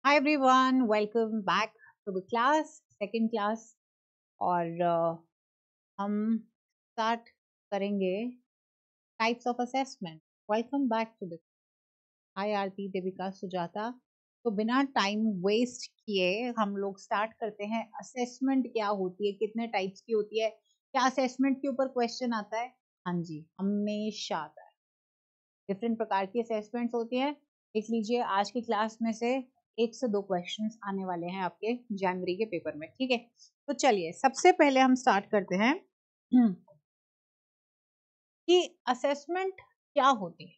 Hi everyone, welcome back to the class, second class और हम start करेंगे types of assessment. Welcome back to the Hi आरती, देविका, सुजाता. तो बिना time waste किए हम लोग स्टार्ट करते हैं. असेसमेंट क्या होती है, कितने टाइप्स की होती है, क्या असेसमेंट के ऊपर क्वेश्चन आता है? हाँ जी, हमेशा आता है. डिफरेंट प्रकार की असेसमेंट्स होती है. देख लीजिए आज की क्लास में से 1 से 2 क्वेश्चंस आने वाले हैं आपके जनवरी के पेपर में. ठीक है, तो चलिए सबसे पहले हम स्टार्ट करते हैं कि असेसमेंट क्या होती है.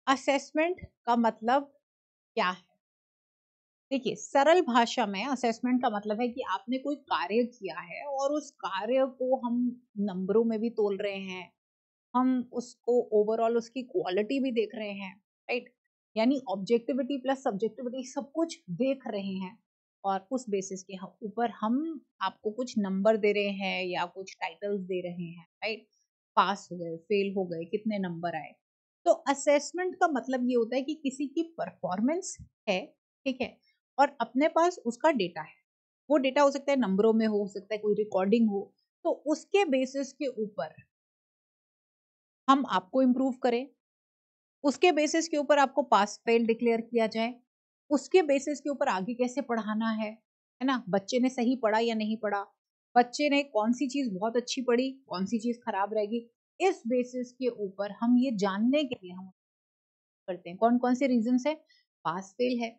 असेसमेंट का मतलब क्या है? देखिए, सरल भाषा में असेसमेंट का मतलब है कि आपने कोई कार्य किया है और उस कार्य को हम नंबरों में भी तोल रहे हैं, हम उसको ओवरऑल उसकी क्वालिटी भी देख रहे हैं, राइट? यानी ऑब्जेक्टिविटी प्लस सब्जेक्टिविटी सब कुछ देख रहे हैं और उस बेसिस के ऊपर हम आपको कुछ नंबर दे रहे हैं या कुछ टाइटल्स दे रहे हैं, राइट? पास हो गए, फेल हो गए, कितने नंबर आए. तो असेसमेंट का मतलब ये होता है कि किसी की परफॉर्मेंस है, ठीक है, और अपने पास उसका डेटा है. वो डेटा हो सकता है नंबरों में, हो सकता है कोई रिकॉर्डिंग हो, तो उसके बेसिस के ऊपर हम आपको इम्प्रूव करें, उसके बेसिस के ऊपर आपको पास फेल डिक्लेयर किया जाए, उसके बेसिस के ऊपर आगे कैसे पढ़ाना है ना? बच्चे ने सही पढ़ा या नहीं पढ़ा, बच्चे ने कौन सी चीज बहुत अच्छी पढ़ी, कौन सी चीज खराब रहेगी, इस बेसिस के ऊपर हम ये जानने के लिए हम करते हैं कौन कौन से रीजन है. पास फेल है,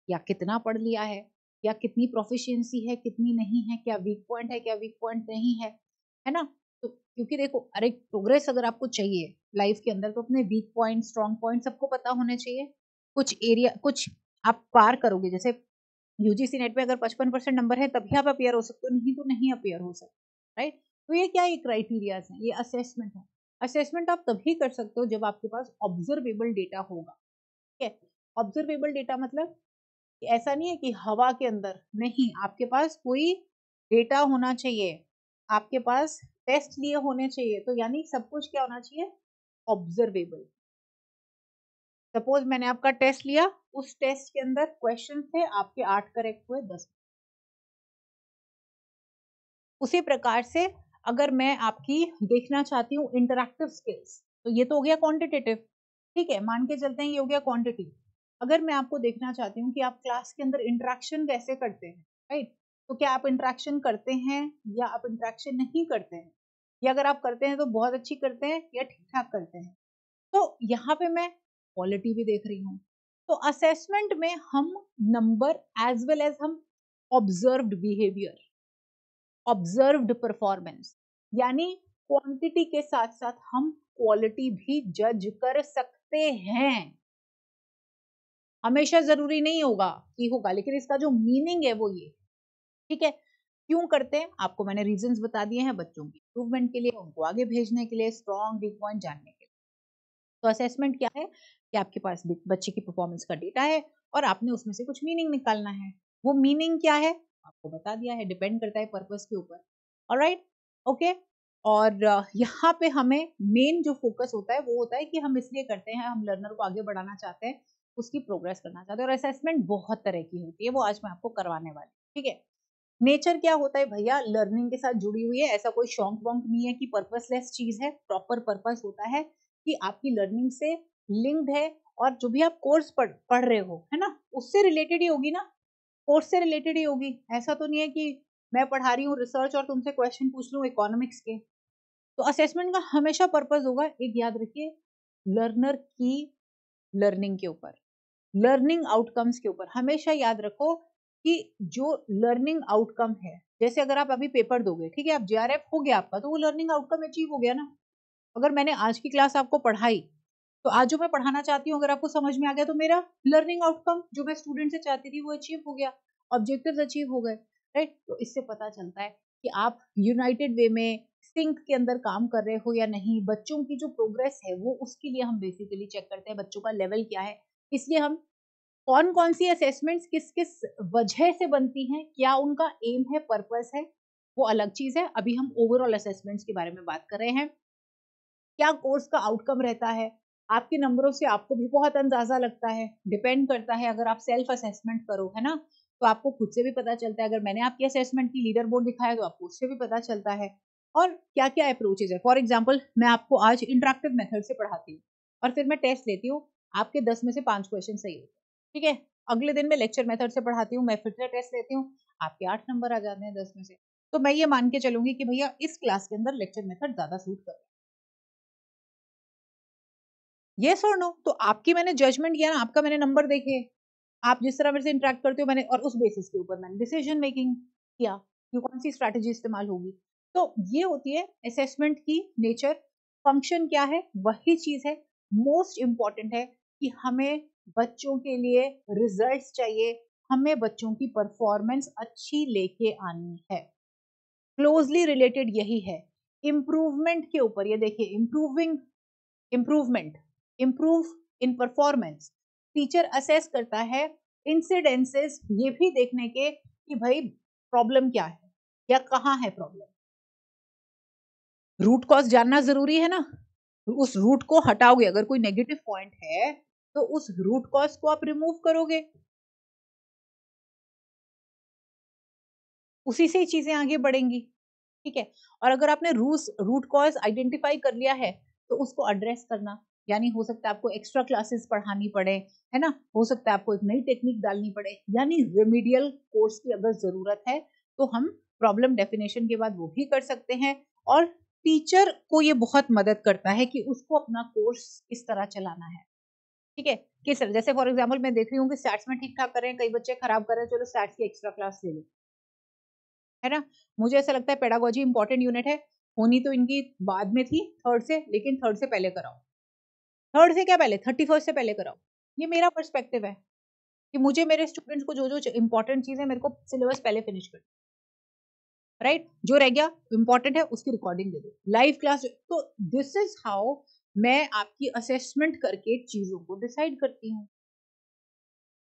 या कितना पढ़ लिया है कितनी प्रोफिशिएंसी है, कितनी नहीं है, क्या वीक पॉइंट है, क्या वीक पॉइंट नहीं है ना? तो क्योंकि देखो, अरे प्रोग्रेस अगर आपको चाहिए लाइफ के अंदर तो अपने वीक पॉइंट, स्ट्रॉन्ग पॉइंट सबको पता होने चाहिए. कुछ एरिया, कुछ आप पार करोगे, जैसे यूजीसी नेट पे अगर 55% नंबर है तभी आप अपियर हो सकते हो, नहीं तो नहीं अपियर हो सकते, राइट? तो ये क्या, ये क्राइटेरियाज है, ये असेसमेंट है. असेसमेंट आप तभी कर सकते हो जब आपके पास ऑब्जर्वेबल डेटा होगा. ठीक है, ऑब्जर्वेबल डेटा मतलब ऐसा नहीं है कि हवा के अंदर नहीं, आपके पास कोई डेटा होना चाहिए, आपके पास टेस्ट लिए होने चाहिए. तो यानी सब कुछ क्या होना चाहिए? ऑब्जर्वेबल. सपोज मैंने आपका टेस्ट लिया, उस टेस्ट के अंदर क्वेश्चन थे, आपके 8 करेक्ट हुए, 10. उसी प्रकार से अगर मैं आपकी देखना चाहती हूँ इंटरैक्टिव स्किल्स, तो ये तो हो गया क्वांटिटेटिव. ठीक है, मान के चलते हैं ये हो गया क्वांटिटी. अगर मैं आपको देखना चाहती हूँ कि आप क्लास के अंदर इंटरेक्शन कैसे करते हैं, राइट? तो क्या आप इंटरेक्शन करते हैं या आप इंटरेक्शन नहीं करते हैं, या अगर आप करते हैं तो बहुत अच्छी करते हैं या ठीक ठाक करते हैं. तो यहाँ पे मैं क्वालिटी भी देख रही हूँ. तो असेसमेंट में हम नंबर एज वेल एज हम ऑब्जर्व्ड बिहेवियर, ऑब्जर्व्ड परफॉर्मेंस, यानी क्वांटिटी के साथ साथ हम क्वालिटी भी जज कर सकते हैं. हमेशा जरूरी नहीं होगा कि होगा, लेकिन इसका जो मीनिंग है वो ये. ठीक है, क्यों करते हैं आपको मैंने रीजंस बता दिए हैं, बच्चों की इम्प्रूवमेंट के लिए, उनको आगे भेजने के लिए, स्ट्रॉन्ग वीक पॉइंट जानने के लिए. तो असेसमेंट क्या है कि आपके पास बच्चे की परफॉर्मेंस का डेटा है और आपने उसमें से कुछ मीनिंग निकालना है. वो मीनिंग क्या है आपको बता दिया है, डिपेंड करता है पर्पस के ऊपर. Alright, okay. और यहाँ पे हमें मेन जो फोकस होता है वो होता है कि हम इसलिए करते हैं, हम लर्नर को आगे बढ़ाना चाहते हैं, उसकी प्रोग्रेस करना चाहते हैं. और असेसमेंट बहुत तरह की होती है, वो आज मैं आपको करवाने वाली. ठीक है, नेचर क्या होता है भैया, लर्निंग के साथ जुड़ी हुई है, ऐसा कोई शौक वोंक नहीं है कि पर्पसलेस चीज है. प्रॉपर पर्पस होता है कि आपकी लर्निंग से लिंक्ड है, और जो भी आप कोर्स पढ़ रहे हो, है ना, उससे रिलेटेड ही होगी ना, कोर्स से रिलेटेड ही होगी. ऐसा तो नहीं है कि मैं पढ़ा रही हूँ रिसर्च और तुमसे क्वेश्चन पूछ लूँ इकोनॉमिक्स के. तो असेसमेंट का हमेशा पर्पस होगा, एक याद रखिए, लर्नर की लर्निंग के ऊपर, लर्निंग आउटकम्स के ऊपर. हमेशा याद रखो कि जो लर्निंग आउटकम है, जैसे अगर आप अभी पेपर दोगे, ठीक है, आप जेआरएफ हो गया आपका, तो वो लर्निंग आउटकम अचीव हो गया ना. अगर मैंने आज की क्लास आपको पढ़ाई, तो आज जो मैं पढ़ाना चाहती हूँ अगर आपको समझ में आ गया, तो मेरा लर्निंग आउटकम जो मैं स्टूडेंट से चाहती थी वो अचीव हो गया, ऑब्जेक्टिव्स अचीव हो गए, राइट? तो इससे पता चलता है कि आप यूनाइटेड वे में सिंक के अंदर काम कर रहे हो या नहीं. बच्चों की जो प्रोग्रेस है वो, उसके लिए हम बेसिकली चेक करते हैं बच्चों का लेवल क्या है. इसलिए हम कौन कौन सी असेसमेंट्स किस किस वजह से बनती हैं, क्या उनका एम है, पर्पस है, वो अलग चीज है. अभी हम ओवरऑल असेसमेंट्स के बारे में बात कर रहे हैं. क्या कोर्स का आउटकम रहता है, आपके नंबरों से आपको भी बहुत अंदाजा लगता है, डिपेंड करता है। अगर आप सेल्फ असेसमेंट करो, है ना, तो आपको खुद से भी पता चलता है। अगर मैंने आपकी असेसमेंट की लीडर बोर्ड दिखाया तो आपको उससे भी पता चलता है। और क्या क्या अप्रोचेज है, फॉर एग्जाम्पल मैं आपको आज इंटरेक्टिव मेथड से पढ़ाती हूँ और फिर मैं टेस्ट लेती हूँ, आपके 10 में से 5 क्वेश्चन सही होते हैं, ठीक है। अगले दिन मैं लेक्चर मेथड से पढ़ाती हूँ, मैं फिर से टेस्ट लेती हूँ, आपके 8 नंबर आ जाते हैं 10 में से। तो मैं ये मान के चलूंगी कि भैया इस क्लास के अंदर लेक्चर मेथड ज्यादा सूट कर रहा है। यस और नो? तो आपकी मैंने जजमेंट किया ना, आपका मैंने नंबर देखे, आप जिस तरह मेरे से इंटरेक्ट करते हो मैंने, और उस बेसिस के ऊपर मैंने डिसीजन मेकिंग किया कि कौन सी स्ट्रैटेजी इस्तेमाल होगी। तो ये होती है असेसमेंट की नेचर। फंक्शन क्या है? वही चीज है, मोस्ट इंपॉर्टेंट है कि हमें बच्चों के लिए रिजल्ट्स चाहिए, हमें बच्चों की परफॉर्मेंस अच्छी लेके आनी है। क्लोजली रिलेटेड यही है इम्प्रूवमेंट के ऊपर। ये देखिए, improving, improvement, improve in performance. Teacher assess करता है इंसिडेंसेस ये भी देखने के कि भाई प्रॉब्लम क्या है या कहाँ है प्रॉब्लम। रूट कॉज जानना जरूरी है ना। उस रूट को हटाओगे, अगर कोई नेगेटिव पॉइंट है तो उस रूट कॉज को आप रिमूव करोगे, उसी से ही चीजें आगे बढ़ेंगी, ठीक है। और अगर आपने रूट कॉज आइडेंटिफाई कर लिया है तो उसको एड्रेस करना, यानी हो सकता है आपको एक्स्ट्रा क्लासेस पढ़ानी पड़े, है ना, हो सकता है आपको एक नई टेक्निक डालनी पड़े, यानी रेमेडियल कोर्स की अगर जरूरत है तो हम प्रॉब्लम डेफिनेशन के बाद वो भी कर सकते हैं। और टीचर को ये बहुत मदद करता है कि उसको अपना कोर्स किस तरह चलाना है, ठीक है। किस तरह, जैसे फॉर एग्जाम्पल मैं देख रही हूँ कि स्टैट्स में ठीक ठाक कर रहे हैं, कई बच्चे खराब कर रहे हैं, चलो स्टैट्स की एक्स्ट्रा क्लास ले लो, है ना। मुझे ऐसा लगता है पेडागोजी इंपॉर्टेंट यूनिट है, होनी तो इनकी बाद में थी थर्ड से, लेकिन थर्ड से पहले कराओ। थर्ड से क्या पहले, 31st से पहले कराओ। ये मेरा पर्सपेक्टिव है कि मुझे मेरे स्टूडेंट्स को जो जो इंपॉर्टेंट चीज है मेरे को सिलेबस पहले फिनिश कर, राइट। जो रह गया इंपॉर्टेंट है उसकी रिकॉर्डिंग दे दो, लाइव क्लास। तो दिस इज हाउ मैं आपकी असेसमेंट करके चीजों को डिसाइड करती हूँ।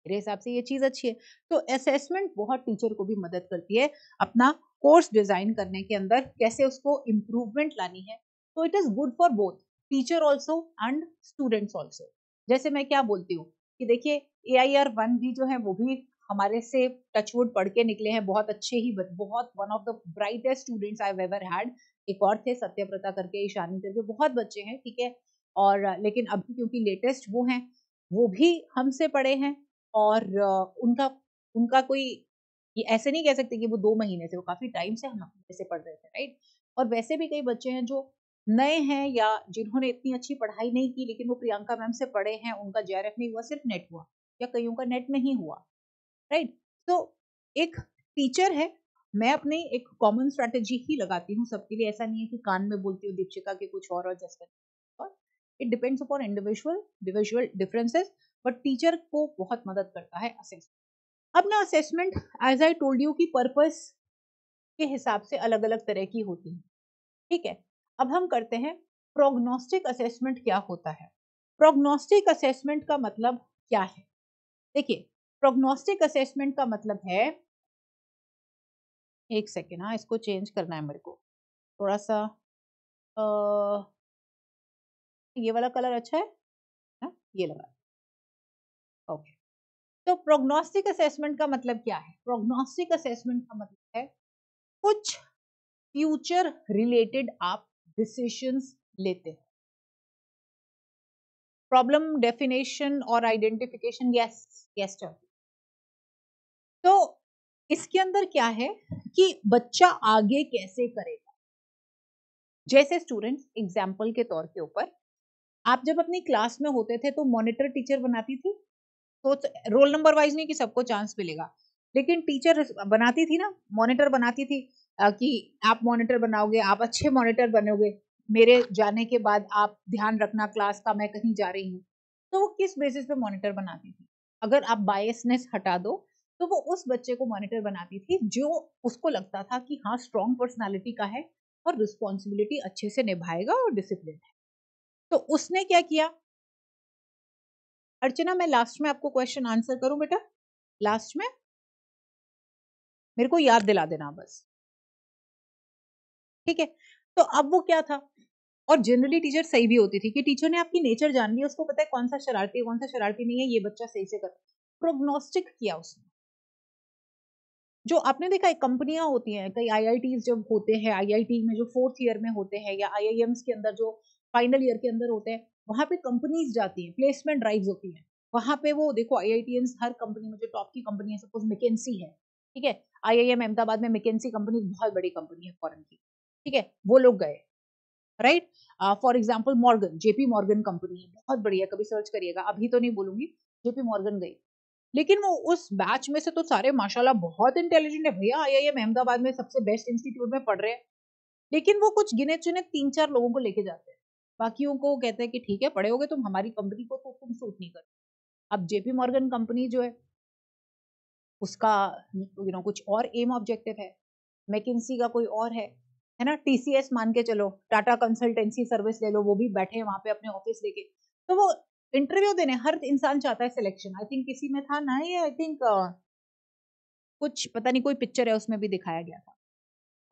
मेरे हिसाब से ये चीज अच्छी है। तो असेसमेंट बहुत टीचर को भी मदद करती है अपना कोर्स डिजाइन करने के अंदर, कैसे उसको इम्प्रूवमेंट लानी है। तो it is good for both teacher also and students also. जैसे मैं क्या बोलती हूँ कि देखिए AIR 1 भी जो है वो भी हमारे से टचवुड पढ़ के निकले हैं, बहुत अच्छे ही, बहुत one of the brightest students I ever had. एक और थे सत्यव्रता करके, ईशानी करके, बहुत बच्चे हैं, ठीक है। और लेकिन अभी क्योंकि लेटेस्ट वो हैं, वो भी हमसे पढ़े हैं। और उनका उनका कोई, ये ऐसे नहीं कह सकते कि वो 2 महीने से, वो काफ़ी टाइम से हम अपने से पढ़ रहे थे, राइट? और वैसे भी कई बच्चे हैं जो नए हैं या जिन्होंने इतनी अच्छी पढ़ाई नहीं की, लेकिन वो प्रियंका मैम से पढ़े हैं, उनका JRF नहीं हुआ, सिर्फ नेट हुआ, या कईयों का नेट नहीं हुआ, राइट? तो एक टीचर है, मैं अपनी एक कॉमन स्ट्रैटेजी ही लगाती हूँ सबके लिए, ऐसा नहीं है कि कान में बोलती हूँ दीक्षिका के कुछ और जस्ट, और it depends upon individual differences. But teacher को बहुत मदद करता है असेसमेंट। अब ना assessment, as I told you, की पर्पस के हिसाब से अलग अलग तरह की होती है, ठीक है। अब हम करते हैं प्रोग्नोस्टिक असेसमेंट। क्या होता है प्रोग्नोस्टिक असेसमेंट का मतलब क्या है? देखिए, प्रोग्नोस्टिक असेसमेंट का मतलब है, एक सेकेंड, हाँ इसको चेंज करना है मेरे को थोड़ा सा। ये वाला कलर अच्छा है ना, ये लगा, ओके। तो प्रोग्नोस्टिक असेसमेंट का मतलब क्या है? प्रोग्नोस्टिक असेसमेंट का मतलब है कुछ फ्यूचर रिलेटेड आप डिसीजंस लेते हैं। प्रॉब्लम डेफिनेशन और आइडेंटिफिकेशन, यस यस। तो इसके अंदर क्या है कि बच्चा आगे कैसे करेगा। जैसे स्टूडेंट्स, एग्जाम्पल के तौर के ऊपर, आप जब अपनी क्लास में होते थे तो मॉनिटर टीचर बनाती थी, तो रोल नंबर वाइज नहीं कि सबको चांस मिलेगा, लेकिन टीचर बनाती थी ना, मॉनिटर बनाती थी कि आप मॉनिटर बनाओगे, आप अच्छे मॉनिटर बनोगे, मेरे जाने के बाद आप ध्यान रखना क्लास का, मैं कहीं जा रही हूँ। तो वो किस बेसिस पे मॉनिटर बनाती थी? अगर आप बायसनेस हटा दो तो वो उस बच्चे को मॉनिटर बनाती थी जो उसको लगता था कि हाँ स्ट्रॉन्ग पर्सनालिटी का है और रिस्पॉन्सिबिलिटी अच्छे से निभाएगा और डिसिप्लिन है। तो उसने क्या किया? अर्चना, मैं लास्ट में आपको क्वेश्चन आंसर करूं बेटा, लास्ट में मेरे को याद दिला देना बस, ठीक है। तो अब वो क्या था और जनरली टीचर सही भी होती थी कि टीचर ने आपकी नेचर जान ली, उसको पता है कौन सा शरारती है कौन सा शरारती नहीं है, ये बच्चा सही से कर प्रोग्नोस्टिक किया उसने। जो आपने देखा है कंपनियां होती हैं, कई आईआईटीज जब होते हैं, आईआईटी में जो 4th ईयर में होते हैं या आईआईएम्स के अंदर जो फाइनल ईयर के अंदर होते हैं, वहां पे कंपनीज जाती हैं, प्लेसमेंट ड्राइव्स होती हैं। वहां पे वो देखो आईआईटीएंस हर कंपनी में जो टॉप की कंपनी है, सपोज मैकेंसी है, ठीक है, आईआईएम अहमदाबाद में मैकेंसी कंपनी बहुत बड़ी कंपनी है फॉरेन की, ठीक है, वो लोग गए, right. For example Morgan, JP Morgan company है, बहुत बढ़िया, कभी सर्च करिएगा, अभी तो नहीं बोलूंगी, जेपी मॉर्गन गई। लेकिन वो उस बैच में से तो सारे माशाल्लाह बहुत इंटेलिजेंट है भैया, आईआईएम अहमदाबाद में सबसे बेस्ट इंस्टीट्यूट में पढ़ रहे हैं। लेकिन वो कुछ गिने चुने 3-4 लोगों को लेके जाते हैं, बाकियों को कहते हैं कि ठीक है पढ़े होगे तुम, हमारी कंपनी को तो तुम सूट नहीं कर। अब जेपी मॉर्गन कंपनी जो है उसका कुछ और एम ऑब्जेक्टिव है, मैकिंसी का कोई और है ना, टीसीएस मान के चलो, टाटा कंसल्टेंसी सर्विस ले लो, वो भी बैठे हैं वहां पे अपने ऑफिस लेके, तो वो इंटरव्यू देने हर इंसान चाहता है सिलेक्शन। आई थिंक किसी में था ना ये, आई थिंक कुछ पता नहीं कोई पिक्चर है उसमें भी दिखाया गया था।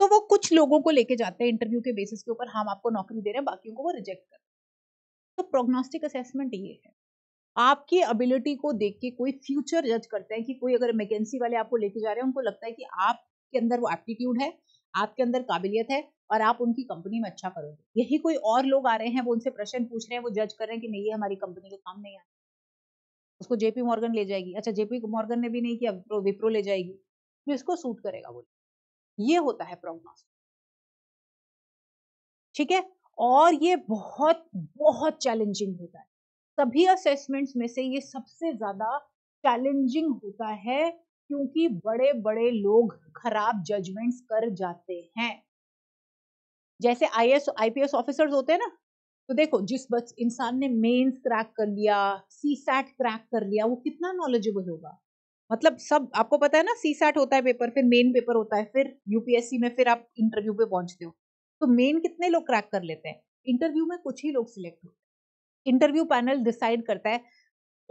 तो वो कुछ लोगों को लेके जाते हैं इंटरव्यू के बेसिस के ऊपर, हम आपको नौकरी दे रहे हैं, बाकियों को वो रिजेक्ट कर। तो प्रोग्नोस्टिक असेसमेंट ये है, आपकी एबिलिटी को देख के कोई फ्यूचर जज करता है कि कोई अगर मैकेंसी वाले आपको लेके जा रहे हैं, उनको लगता है कि आपके अंदर वो एप्टीट्यूड है, आपके अंदर काबिलियत है और आप उनकी कंपनी में अच्छा करोगे। यही कोई और लोग आ रहे हैं, वो उनसे प्रश्न पूछ रहे हैं, वो जज कर रहे हैं कि नहीं ये हमारी कंपनी के काम नहीं आए, उसको जेपी मॉर्गन ले जाएगी। अच्छा जेपी मॉर्गन ने भी नहीं किया, विप्रो ले जाएगी, तो इसको सूट करेगा वो। ये होता है प्रोग्नोस्टिक, ठीक है। और ये बहुत बहुत चैलेंजिंग होता है, सभी असेसमेंट्स में से ये सबसे ज्यादा चैलेंजिंग होता है, क्योंकि बड़े बड़े लोग खराब जजमेंट्स कर जाते हैं। जैसे आईएएस आईपीएस ऑफिसर्स होते हैं ना, तो देखो जिस इंसान ने मेंस क्रैक कर लिया, सीसैट क्रैक कर लिया, वो कितना नॉलेजेबल होगा। मतलब सब आपको पता है ना, सीसैट होता है पेपर, फिर मेन पेपर होता है, फिर यूपीएससी में फिर आप इंटरव्यू पे पहुंचते हो। तो मेन कितने लोग क्रैक कर लेते हैं, इंटरव्यू में कुछ ही लोग सिलेक्ट होते हैं। इंटरव्यू पैनल डिसाइड करता है,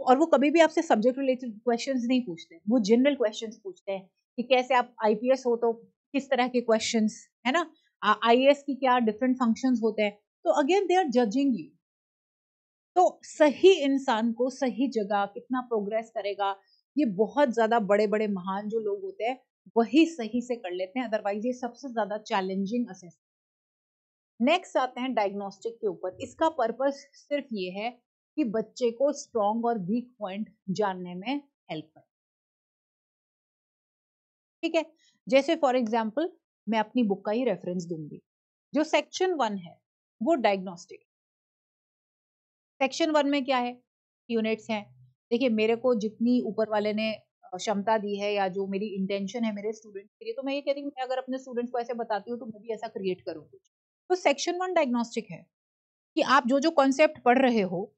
और वो कभी भी आपसे सब्जेक्ट रिलेटेड क्वेश्चंस नहीं पूछते, वो जनरल क्वेश्चंस पूछते हैं कि कैसे आप आईपीएस हो तो किस तरह के क्वेश्चंस, है ना, आईएएस की क्या डिफरेंट फंक्शंस होते हैं। तो again they are judging you. तो सही इंसान को सही जगह कितना प्रोग्रेस करेगा, ये बहुत ज्यादा बड़े बड़े महान जो लोग होते हैं वही सही से कर लेते हैं, अदरवाइज ये सबसे ज्यादा चैलेंजिंग असेसमेंट। नेक्स्ट आते हैं डायग्नोस्टिक के ऊपर। इसका पर्पस सिर्फ ये है कि बच्चे को स्ट्रॉन्ग और वीक पॉइंट जानने में हेल्प करे, ठीक है। जैसे फॉर एग्जाम्पल मैं अपनी बुक का ही रेफरेंस दूंगी, जो सेक्शन 1 है वो डायग्नोस्टिक। सेक्शन 1 में क्या है, यूनिट्स हैं। देखिए मेरे को जितनी ऊपर वाले ने क्षमता दी है या जो मेरी इंटेंशन है मेरे स्टूडेंट्स के लिए, तो मैं ये कहती हूँ मैं अगर अपने स्टूडेंट्स को ऐसे बताती हूँ तो मैं भी ऐसा क्रिएट करूँ कुछ। तो सेक्शन 1 डायग्नोस्टिक है कि आप जो जो कॉन्सेप्ट पढ़ रहे हो,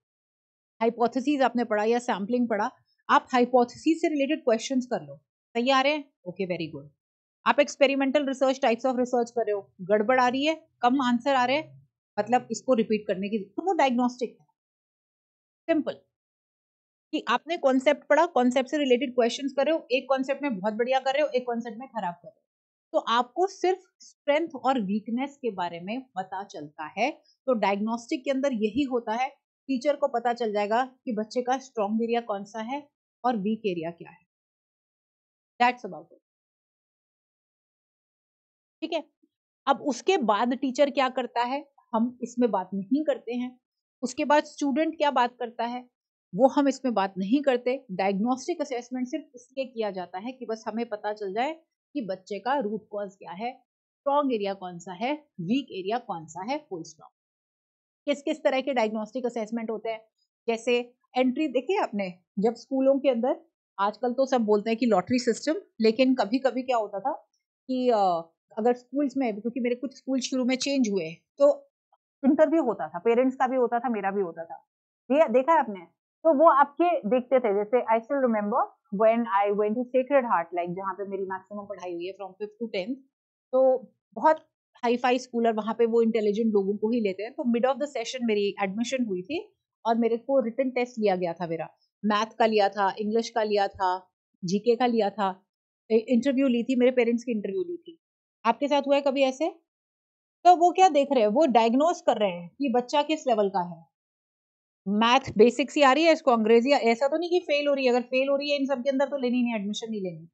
हाइपोथेसिस आपने पढ़ा या सैम्पलिंग पढ़ा, आप हाइपोथेसिस से रिलेटेड क्वेश्चंस कर लो। सही आ रहे हैं, ओके वेरी गुड। आप experimental research types of research कर रहे हो, गड़बड़ आ रही है, कम आंसर आ रहे हैं, मतलब इसको रिपीट करने की, तो वो डायग्नोस्टिक है। सिंपल कि आपने कॉन्सेप्ट पढ़ा, कॉन्सेप्ट से रिलेटेड क्वेश्चंस कर रहे हो, एक कॉन्सेप्ट में बहुत बढ़िया कर रहे हो, एक कॉन्सेप्ट में खराब कर रहे हो, तो आपको सिर्फ स्ट्रेंथ और वीकनेस के बारे में पता चलता है। तो डायग्नोस्टिक के अंदर यही होता है, टीचर को पता चल जाएगा कि बच्चे का स्ट्रॉन्ग एरिया कौन सा है और वीक एरिया क्या है। दैट्स अबाउट इट, ठीक है। अब उसके बाद टीचर क्या करता है, हम इसमें बात नहीं करते हैं। उसके बाद स्टूडेंट क्या बात करता है, वो हम इसमें बात नहीं करते। डायग्नोस्टिक असेसमेंट सिर्फ इसलिए किया जाता है कि बस हमें पता चल जाए कि बच्चे का रूट कॉज क्या है, स्ट्रॉन्ग एरिया कौन सा है, वीक एरिया कौन सा है, फुल स्टॉप। किस किस तरह के डायग्नोस्टिक असेसमेंट होते हैं, जैसे एंट्री देखिए आपने, जब स्कूलों के अंदर, आजकल तो सब बोलते हैं कि लॉटरी सिस्टम, लेकिन कभी कभी क्या होता था कि अगर स्कूल्स में, क्योंकि मेरे कुछ स्कूल शुरू में चेंज हुए, तो इंटरव्यू होता था, पेरेंट्स का भी होता था, मेरा भी होता था, ये देखा है आपने। तो वो आपके देखते थे, जैसे I still remember when I went to Sacred Heart, like जहाँ पे मेरी मैक्सिमम पढ़ाई हुई है फ्रॉम 5th to 10th, तो बहुत हाई फाई स्कूल, और वहाँ पे वो इंटेलिजेंट लोगों को ही लेते हैं। तो मिड ऑफ द सेशन मेरी एडमिशन हुई थी और मेरे को रिटन टेस्ट लिया गया था, मेरा मैथ का लिया था, इंग्लिश का लिया था, जीके का लिया था, इंटरव्यू ली थी, मेरे पेरेंट्स की इंटरव्यू ली थी। आपके साथ हुआ है कभी ऐसे? तो वो क्या देख रहे हैं, वो डायग्नोस कर रहे हैं कि बच्चा किस लेवल का है। मैथ बेसिक्स ही आ रही है इसको, अंग्रेजी ऐसा तो नहीं कि फेल हो रही है, अगर फेल हो रही है इन सब के अंदर तो लेनी नहीं, एडमिशन नहीं लेनी।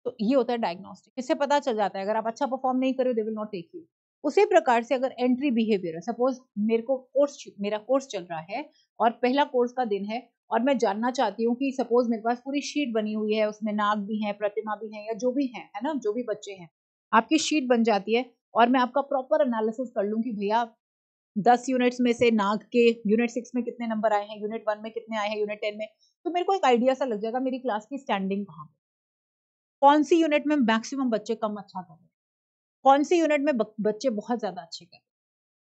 तो ये होता है डायग्नोस्टिक, इससे पता चल जाता है अगर आप अच्छा परफॉर्म नहीं करो they will not take you. उसी प्रकार से अगर एंट्री बिहेवियर है, सपोज मेरा कोर्स चल रहा है और पहला कोर्स का दिन है और मैं जानना चाहती हूँ कि सपोज मेरे पास पूरी शीट बनी हुई है, उसमें नाग भी है, प्रतिमा भी है, या जो भी है ना, जो भी बच्चे हैं, आपकी शीट बन जाती है और मैं आपका प्रॉपर एनालिसिस कर लूँ कि भैया 10 यूनिट्स में से नाग के यूनिट 6 में कितने नंबर आए हैं, यूनिट 1 में कितने आए हैं, यूनिट 10 में, तो मेरे को एक आइडिया सा लग जाएगा मेरी क्लास की स्टैंडिंग कहाँ पे, कौन सी यूनिट में मैक्सिमम बच्चे कम अच्छा कर रहे हैं, कौन सी यूनिट में बच्चे बहुत ज्यादा अच्छे कर रहे हैं,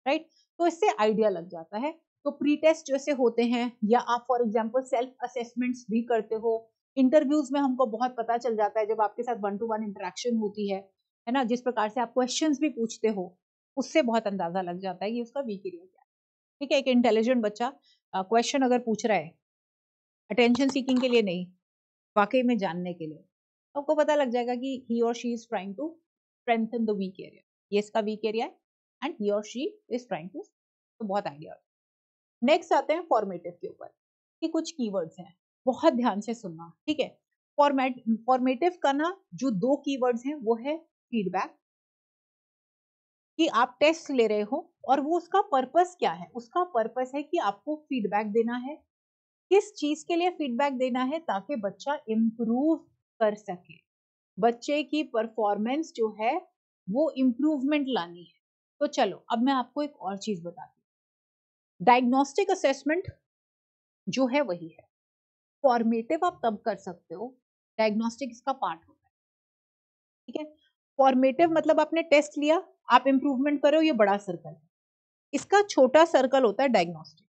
राइट। तो इससे आइडिया लग जाता है। तो प्री टेस्ट जैसे होते हैं, या आप फॉर एग्जांपल सेल्फ असेसमेंट्स भी करते हो, इंटरव्यूज में हमको बहुत पता चल जाता है जब आपके साथ 1 to 1 इंटरेक्शन होती है ना, जिस प्रकार से आप क्वेश्चंस भी पूछते हो, उससे बहुत अंदाजा लग जाता है कि उसका वीक एरिया क्या है। ठीक है, एक इंटेलिजेंट बच्चा क्वेश्चन अगर पूछ रहा है अटेंशन सीकिंग के लिए नहीं, वाकई में जानने के लिए, तो आपको पता लग जाएगा कि ही और she is trying to strengthen the weak area, ये इसका वीक एरिया है एंड ही और शी इज ट्राइंग टू, तो बहुत आइडिया। नेक्स्ट आते हैं फॉर्मेटिव के ऊपर, कि कुछ कीवर्ड्स हैं, बहुत ध्यान से सुनना, ठीक है। फॉर्मेटिव का ना जो 2 कीवर्ड्स हैं वो है फीडबैक, कि आप टेस्ट ले रहे हो और वो उसका पर्पस क्या है, उसका पर्पस है कि आपको फीडबैक देना है, किस चीज के लिए फीडबैक देना है, ताकि बच्चा इम्प्रूव कर सके, बच्चे की परफॉर्मेंस जो है वो इम्प्रूवमेंट लानी है। तो चलो अब मैं आपको एक और चीज बताती हूँ, डायग्नोस्टिक असेसमेंट जो है वही है, फॉर्मेटिव आप तब कर सकते हो, डायग्नोस्टिक इसका पार्ट होता है, ठीक है। फॉर्मेटिव मतलब आपने टेस्ट लिया, आप इंप्रूवमेंट करो, ये बड़ा सर्कल है, इसका छोटा सर्कल होता है डायग्नोस्टिक।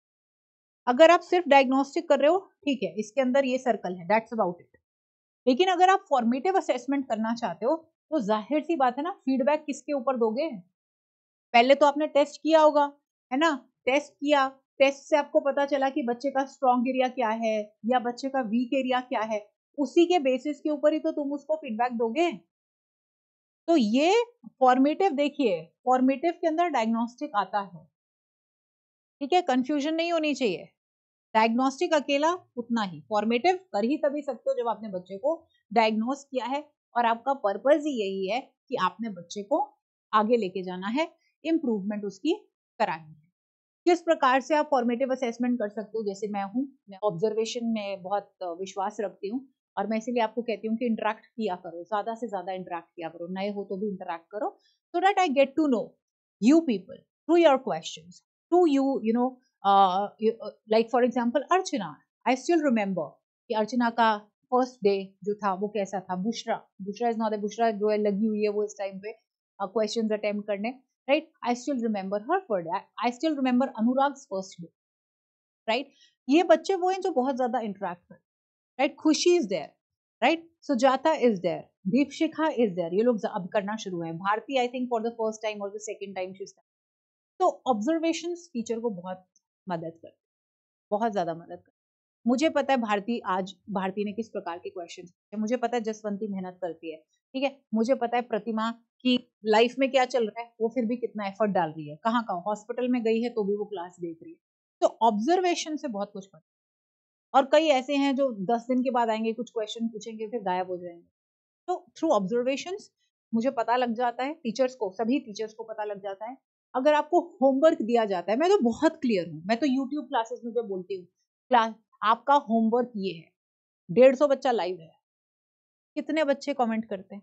अगर आप सिर्फ डायग्नोस्टिक कर रहे हो, ठीक है, इसके अंदर ये सर्कल है, दैट्स अबाउट इट। लेकिन अगर आप फॉर्मेटिव असेसमेंट करना चाहते हो, तो जाहिर सी बात है ना, फीडबैक किसके ऊपर दोगे, पहले तो आपने टेस्ट किया होगा, है ना, टेस्ट किया, टेस्ट से आपको पता चला कि बच्चे का स्ट्रॉन्ग एरिया क्या है या बच्चे का वीक एरिया क्या है, उसी के बेसिस के ऊपर ही तो तुम उसको फीडबैक दोगे। तो ये फॉर्मेटिव, देखिए फॉर्मेटिव के अंदर डायग्नोस्टिक आता है, ठीक है, कंफ्यूजन नहीं होनी चाहिए, डायग्नोस्टिक अकेला उतना ही, फॉर्मेटिव कर ही तभी सकते हो जब आपने बच्चे को डायग्नोस किया है और आपका पर्पस ही यही है कि आपने बच्चे को आगे लेके जाना है, इम्प्रूवमेंट उसकी करानी है। किस प्रकार से आप फॉर्मेटिव असेसमेंट कर सकते हो, जैसे मैं हूँ, मैं ऑब्जर्वेशन में बहुत विश्वास रखती हूँ, और मैं इसीलिए आपको कहती हूँ कि इंटरेक्ट किया करो, ज्यादा से ज्यादा इंटरेक्ट किया करो, नए हो तो भी इंटरेक्ट करो, so that I get to know you people through your questions, through you know, like for example Archana, I still remember कि अर्चना का फर्स्ट डे जो था वो कैसा था, बुशरा इज नॉट, बुशरा जो है लगी हुई है वो इस टाइम पे क्वेश्चंस अटेम्प्ट करने, right? I still remember her first day. I still remember Anurag's first day, right? ये बच्चे वो हैं जो बहुत ज्यादा इंटरेक्ट कर, right, Khushi is there, right, Sujata is there, Deepshikha is there, ये लोग अब करना शुरू है, Bharati I think for the first time और the second time she start. तो ऑब्जर्वेशंस टीचर को बहुत मदद करते, बहुत ज्यादा मदद करते। मुझे पता है भारती ने किस प्रकार के क्वेश्चन पूछे, मुझे पता है जसवंती मेहनत करती है, ठीक है, मुझे पता है प्रतिमा की लाइफ में क्या चल रहा है, वो फिर भी कितना एफर्ट डाल रही है, कहाँ कहाँ हॉस्पिटल में गई है तो भी वो क्लास देख रही है। तो ऑब्जर्वेशन से बहुत कुछ पता, और कई ऐसे हैं जो 10 दिन के बाद आएंगे, कुछ क्वेश्चन पूछेंगे फिर गायब हो जाएंगे। तो थ्रू ऑब्जर्वेशन मुझे पता लग जाता है, टीचर्स को, सभी टीचर्स को पता लग जाता है। अगर आपको होमवर्क दिया जाता है, मैं तो बहुत क्लियर हूँ, मैं तो यूट्यूब क्लासेस में जो बोलती हूँ, क्लास आपका होमवर्क ये है, 150 बच्चा लाइव कितने बच्चे कमेंट करते हैं,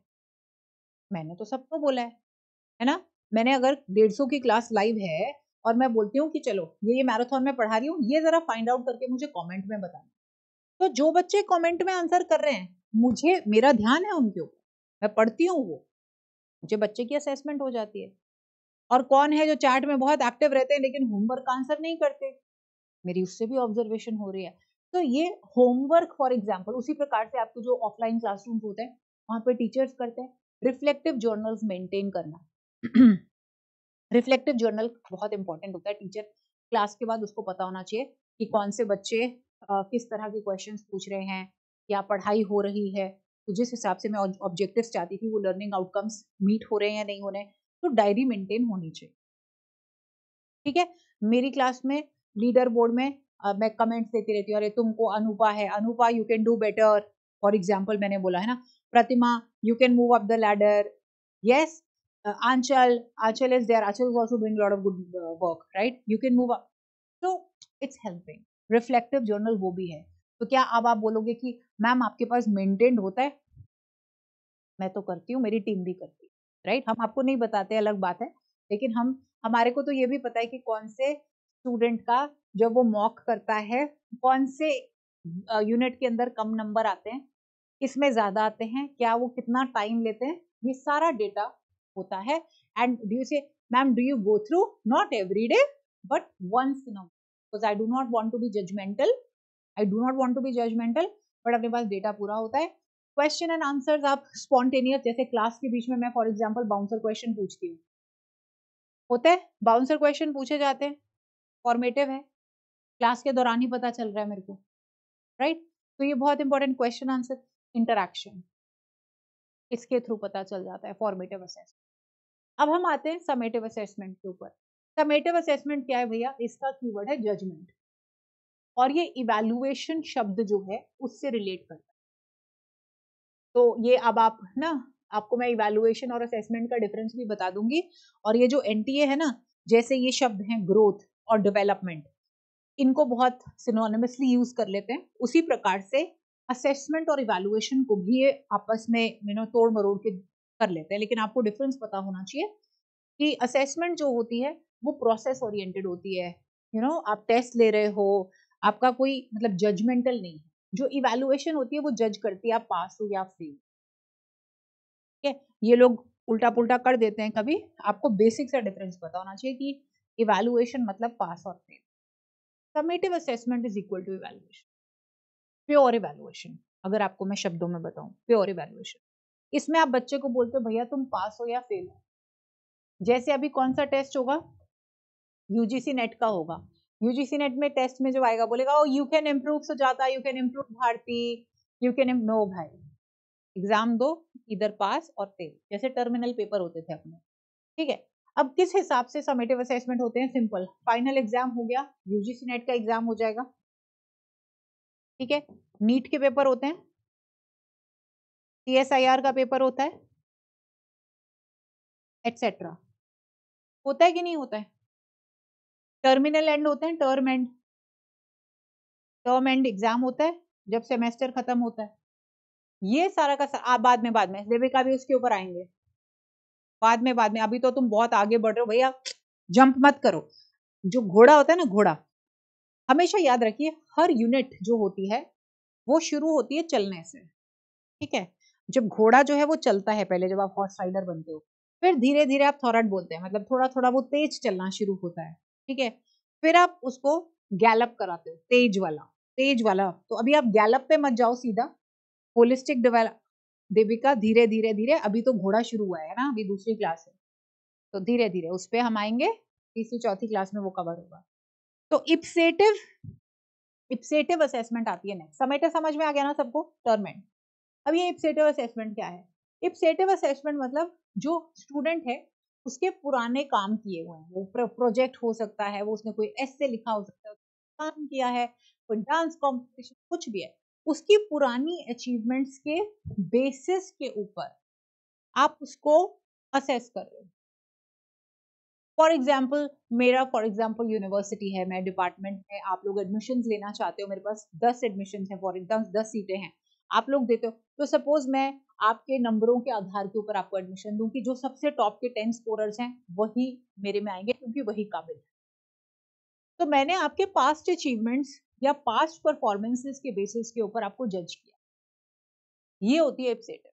मैंने तो सबको बोला है ना, मैंने अगर 150 की क्लास लाइव है और मैं बोलती हूँ कि चलो ये मैराथन में पढ़ा रही हूँ, ये जरा फाइंड आउट करके मुझे कमेंट में बताना, तो जो बच्चे कमेंट में आंसर कर रहे हैं, मुझे मेरा ध्यान है उनके ऊपर, मैं पढ़ती हूँ वो, मुझे बच्चे की असेसमेंट हो जाती है। और कौन है जो चैट में बहुत एक्टिव रहते हैं लेकिन होमवर्क का आंसर नहीं करते, मेरी उससे भी ऑब्जर्वेशन हो रही है। तो ये होमवर्क फॉर एग्जाम्पल, उसी प्रकार से आपके जो ऑफलाइन क्लासरूम होते हैं वहां पे टीचर्स करते हैं, रिफ्लेक्टिव जर्नल्स मेंटेन करना रिफ्लेक्टिव जर्नल बहुत इंपॉर्टेंट होता है, टीचर क्लास के बाद उसको पता होना चाहिए कि कौन से बच्चे किस तरह के क्वेश्चंस पूछ रहे हैं, क्या पढ़ाई हो रही है, तो जिस हिसाब से मैं ऑब्जेक्टिव्स चाहती थी वो लर्निंग आउटकम्स मीट हो रहे हैं या नहीं हो रहे हैं, तो डायरी मेंटेन होनी चाहिए, ठीक है। मेरी क्लास में लीडर बोर्ड में मैं कमेंट्स देती रहती हूँ, अरे तुमको अनुपा है, Anupa you can do better, for example मैंने बोला है ना, Pratima you can move up the ladder, yes, Anchal is there, Anchal is also doing lot of good work, right, you can move up, तो इट्स हेल्पिंग। रिफ्लेक्टिव जर्नल वो भी है। तो क्या अब आप बोलोगे कि मैम आपके पास मेंटेन्ड होता है? मैं तो करती हूँ, मेरी टीम भी करती है, राइट। हम आपको नहीं बताते, अलग बात है, लेकिन हमारे को तो ये भी पता है कि कौन से स्टूडेंट का जब वो मॉक करता है, कौन से यूनिट के अंदर कम नंबर आते हैं, किसमें ज्यादा आते हैं, क्या वो कितना टाइम लेते हैं, ये सारा डेटा होता है। And do you say ma'am do you go through? Not every day but once in a, because I do not want to be judgmental, but अपने पास डेटा पूरा होता है। क्वेश्चन एंड आंसर्स आप स्पॉन्टेनियस, जैसे class के बीच में मैं फॉर एग्जांपल बाउंसर क्वेश्चन पूछती हूँ, होता है बाउंसर क्वेश्चन पूछे जाते हैं, फॉर्मेटिव है, क्लास के दौरान ही पता चल रहा है मेरे को, राइट। तो ये बहुत इंपॉर्टेंट, क्वेश्चन आंसर इंटरैक्शन, इसके थ्रू पता चल जाता है, फॉर्मेटिव असेसमेंट। अब हम आते हैं समेटिव असेसमेंट के ऊपर। समेटिव असेसमेंट क्या है भैया? इसका कीवर्ड है जजमेंट, और ये इवैल्यूएशन शब्द जो है उससे रिलेट करता है। तो ये अब आप ना, आपको मैं इवैल्यूएशन और असेसमेंट का डिफरेंस भी बता दूंगी। और ये जो एनटीए है ना, जैसे ये शब्द हैं ग्रोथ और डेवलपमेंट, इनको बहुत सिनोनिमसली यूज कर लेते हैं, उसी प्रकार से असेसमेंट और इवैल्यूएशन को भी ये आपस में तोड़ मरोड़ के कर लेते हैं। लेकिन आपको डिफरेंस पता होना चाहिए कि असेसमेंट जो होती है वो प्रोसेस ओरिएंटेड होती है, आप टेस्ट ले रहे हो, आपका कोई मतलब जजमेंटल नहीं है। जो इवैल्यूएशन होती है वो जज करती है आप पास हो या फेल, ठीक है। ये लोग उल्टा पुल्टा कर देते हैं कभी, आपको बेसिक सा डिफरेंस पता होना चाहिए कि इवैल्यूएशन मतलब पास और fail. Summative assessment is equal to evaluation, pure evaluation. अगर आपको मैं शब्दों में बताऊं, प्योर इवैल्यूएशन, इसमें आप बच्चे को बोलते हो भैया तुम पास हो या फेल हो। जैसे अभी कौन सा टेस्ट होगा? यूजीसी नेट का होगा। यूजीसी नेट में टेस्ट में जो आएगा बोलेगा oh you can improve Sujata, you can improve Bharati, you can no भाई, एग्जाम दो, इधर पास और फेल, जैसे टर्मिनल पेपर होते थे अपने, ठीक है। अब किस हिसाब से समेटिव असेसमेंट होते हैं? सिंपल, फाइनल एग्जाम हो गया, यूजीसी नेट का एग्जाम हो जाएगा, ठीक है। नीट के पेपर होते हैं, सीएसआईआर का पेपर होता है, एटसेट्रा, होता है कि नहीं होता है? टर्मिनल एंड होते हैं, टर्म एंड एग्जाम होता है जब सेमेस्टर खत्म होता है। ये सारा का आप बाद में देविका भी उसके ऊपर आएंगे, बाद में, अभी तो तुम बहुत आगे बढ़ रहे हो भैया, जंप मत करो। जो घोड़ा होता है ना, घोड़ा, हमेशा याद रखिए हर यूनिट जो होती है वो शुरू होती है चलने से, ठीक है। जब घोड़ा जो है वो चलता है पहले, जब आप हॉर्स राइडर बनते हो, फिर धीरे धीरे आप थॉरट बोलते हैं, मतलब थोड़ा थोड़ा वो तेज चलना शुरू होता है, ठीक है। फिर आप उसको गैलप कराते हो, तेज वाला। तो अभी आप गैलप पे मत जाओ सीधा, होलिस्टिक डेवलप, देविका धीरे धीरे धीरे, अभी तो घोड़ा शुरू हुआ है ना, अभी दूसरी क्लास है, तो धीरे धीरे उस पर हम आएंगे, तीसरी चौथी क्लास में वो कवर होगा। तो इप्सेटिव असेसमेंट आती है नेक्स्ट। समेटिव समझ में आ गया ना सबको, टर्म एंड। अब ये इप्सेटिव असेसमेंट क्या है? इप्सेटिव असेसमेंट मतलब जो स्टूडेंट है उसके पुराने काम किए हुए हैं, वो प्रोजेक्ट हो सकता है, वो उसने कोई एस्से लिखा हो सकता है, काम किया है, कोई डांस कॉम्पिटिशन, कुछ भी है, उसकी पुरानी अचीवमेंट्स के बेसिस के ऊपर आप उसको असेस कर रहे हो। फॉर एग्जाम्पल यूनिवर्सिटी है, मैं डिपार्टमेंट में, आप लोग एडमिशन लेना चाहते हो, मेरे पास 10 एडमिशन है, फॉर एग्जाम्पल 10 सीटें हैं, आप लोग देते हो, तो सपोज मैं आपके नंबरों के आधार के ऊपर आपको एडमिशन दूं कि जो सबसे टॉप के 10 स्कोरर्स हैं वही मेरे में आएंगे, क्योंकि वही काबिल है। तो मैंने आपके पास्ट अचीवमेंट्स या पास्ट परफॉर्मेंसेस के बेसिस के ऊपर आपको जज किया, ये होती है एप्सेटिव।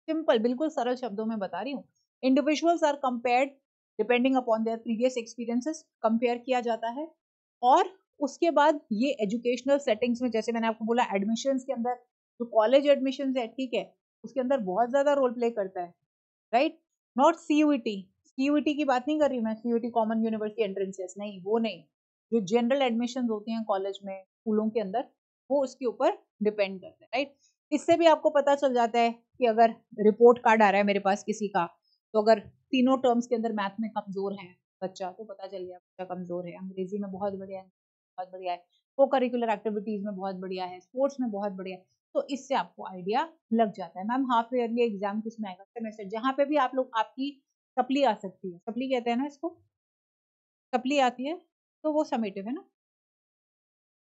सिंपल, बिल्कुल सरल शब्दों में बता रही हूँ। Individuals are compared depending upon their previous experiences, compare किया जाता है। और उसके बाद ये एजुकेशनल सेटिंग्स में, जैसे मैंने आपको बोला एडमिशंस के अंदर, जो कॉलेज एडमिशंस है, ठीक है, उसके अंदर बहुत ज्यादा रोल प्ले करता है, राइट। नॉट सीयूईटी, सीयूईटी की बात नहीं कर रही मैं, सीयूईटी कॉमन यूनिवर्सिटी एंट्रेंसेस नहीं, वो नहीं, जो जनरल एडमिशन होती हैं कॉलेज में, स्कूलों के अंदर, वो उसके ऊपर डिपेंड करता है, राइट। इससे भी आपको पता चल जाता है कि अगर रिपोर्ट कार्ड आ रहा है मेरे पास किसी का, तो अगर तीनों टर्म्स के अंदर मैथ में कमजोर है बच्चा, तो पता चल गया बच्चा कमजोर है। अंग्रेजी में बहुत बढ़िया है, बहुत बढ़िया है, को करिकुलर एक्टिविटीज में बहुत बढ़िया है, स्पोर्ट्स में बहुत बढ़िया है। तो इससे आपको आइडिया लग जाता है। मैम हाफ ईयरली एग्जाम किसमें आएगा? सेमेस्टर, जहाँ पे भी आप लोग, आपकी सप्ली आ सकती है, सप्ली कहते हैं ना इसको, सप्ली आती है तो वो समेटिव है ना।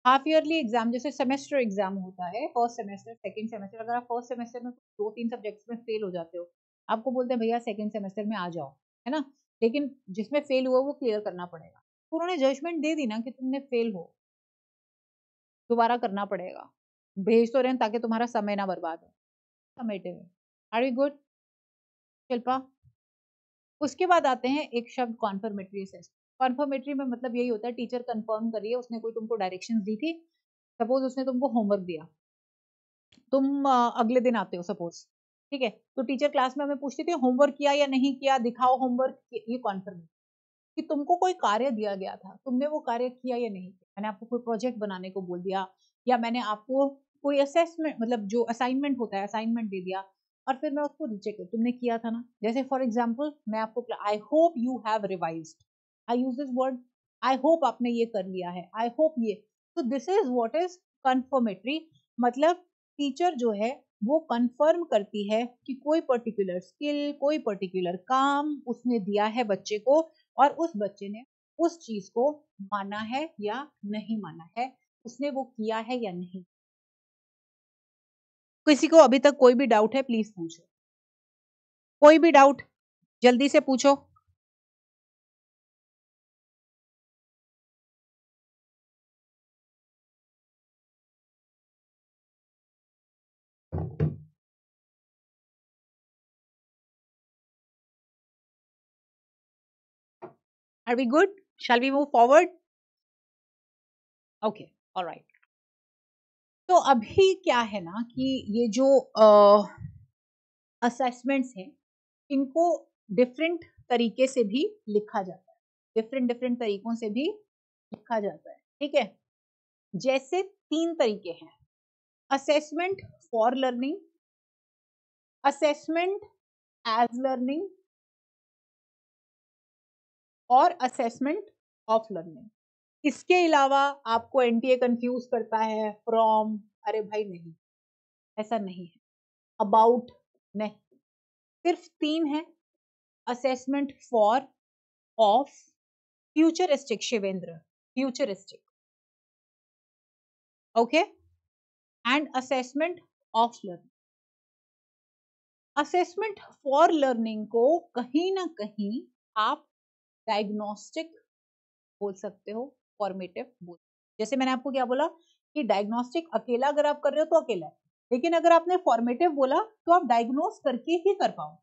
हाफ ईयरली एग्जाम जैसे सेमेस्टर एग्जाम होता है, फर्स्ट सेमेस्टर सेकंड सेमेस्टर, अगर आप फर्स्ट सेमेस्टर में 2-3 सब्जेक्ट्स में फेल हो जाते हो, आपको बोलते हैं भैया सेकंड सेमेस्टर में आ जाओ, है ना, लेकिन जिसमें फेल हुआ वो क्लियर करना पड़ेगा। तो उन्होंने जजमेंट दे दी ना कि तुमने फेल हो, दोबारा करना पड़ेगा, भेज तो रहे हैं ताकि तुम्हारा समय ना बर्बाद हो। समेटिव है। Are you good Shilpa? उसके बाद आते हैं एक शब्द कॉन्फर्मेटरी असेसमेंट। कॉन्फर्मेटरी में मतलब यही होता है टीचर कंफर्म करिए, उसने कोई तुमको डायरेक्शंस दी थी, सपोज उसने तुमको होमवर्क दिया, तुम अगले दिन आते हो सपोज, ठीक है, तो टीचर क्लास में हमें पूछती थी होमवर्क किया या नहीं किया, दिखाओ होमवर्क, ये कॉन्फर्मेशन कि तुमको कोई कार्य दिया गया था, तुमने वो कार्य किया या नहीं किया। मैंने आपको कोई प्रोजेक्ट बनाने को बोल दिया, या मैंने आपको कोई असेसमेंट, मतलब जो असाइनमेंट होता है असाइनमेंट दे दिया, और फिर मैं उसको रीचेक कर, तुमने किया था ना। जैसे फॉर एग्जाम्पल मैं आपको, I hope you have revised, I use this word, I hope आपने ये कर लिया है, आई होप ये। तो this is what is confirmatory, मतलब टीचर जो है वो कंफर्म करती है कि कोई पर्टिकुलर स्किल, कोई पर्टिकुलर काम उसने दिया है बच्चे को, और उस बच्चे ने उस चीज को माना है या नहीं माना है, उसने वो किया है या नहीं। किसी को अभी तक कोई भी डाउट है प्लीज पूछो, कोई भी डाउट जल्दी से पूछो। Are we good? Shall we move forward? Okay, alright. तो अभी क्या है ना कि ये जो असेसमेंट्स हैं, इनको डिफरेंट तरीके से भी लिखा जाता है, डिफरेंट डिफरेंट तरीकों से भी लिखा जाता है, ठीक है। जैसे 3 तरीके हैं, assessment for learning, assessment as learning, और असेसमेंट ऑफ लर्निंग। इसके अलावा आपको एनटीए कंफ्यूज करता है फ्रॉम, अरे भाई नहीं, ऐसा नहीं है, अबाउट नहीं, सिर्फ 3 है, assessment for, of, futuristic Shivendra, futuristic, okay, and assessment of learning. Assessment for learning को कहीं ना कहीं आप डायग्नोस्टिक बोल सकते हो, फॉर्मेटिव बोल, जैसे मैंने आपको क्या बोला कि डायग्नोस्टिक अकेला अगर आप कर रहे हो तो अकेला है, लेकिन अगर आपने फॉर्मेटिव बोला तो आप डायग्नोस करके ही कर पाओ,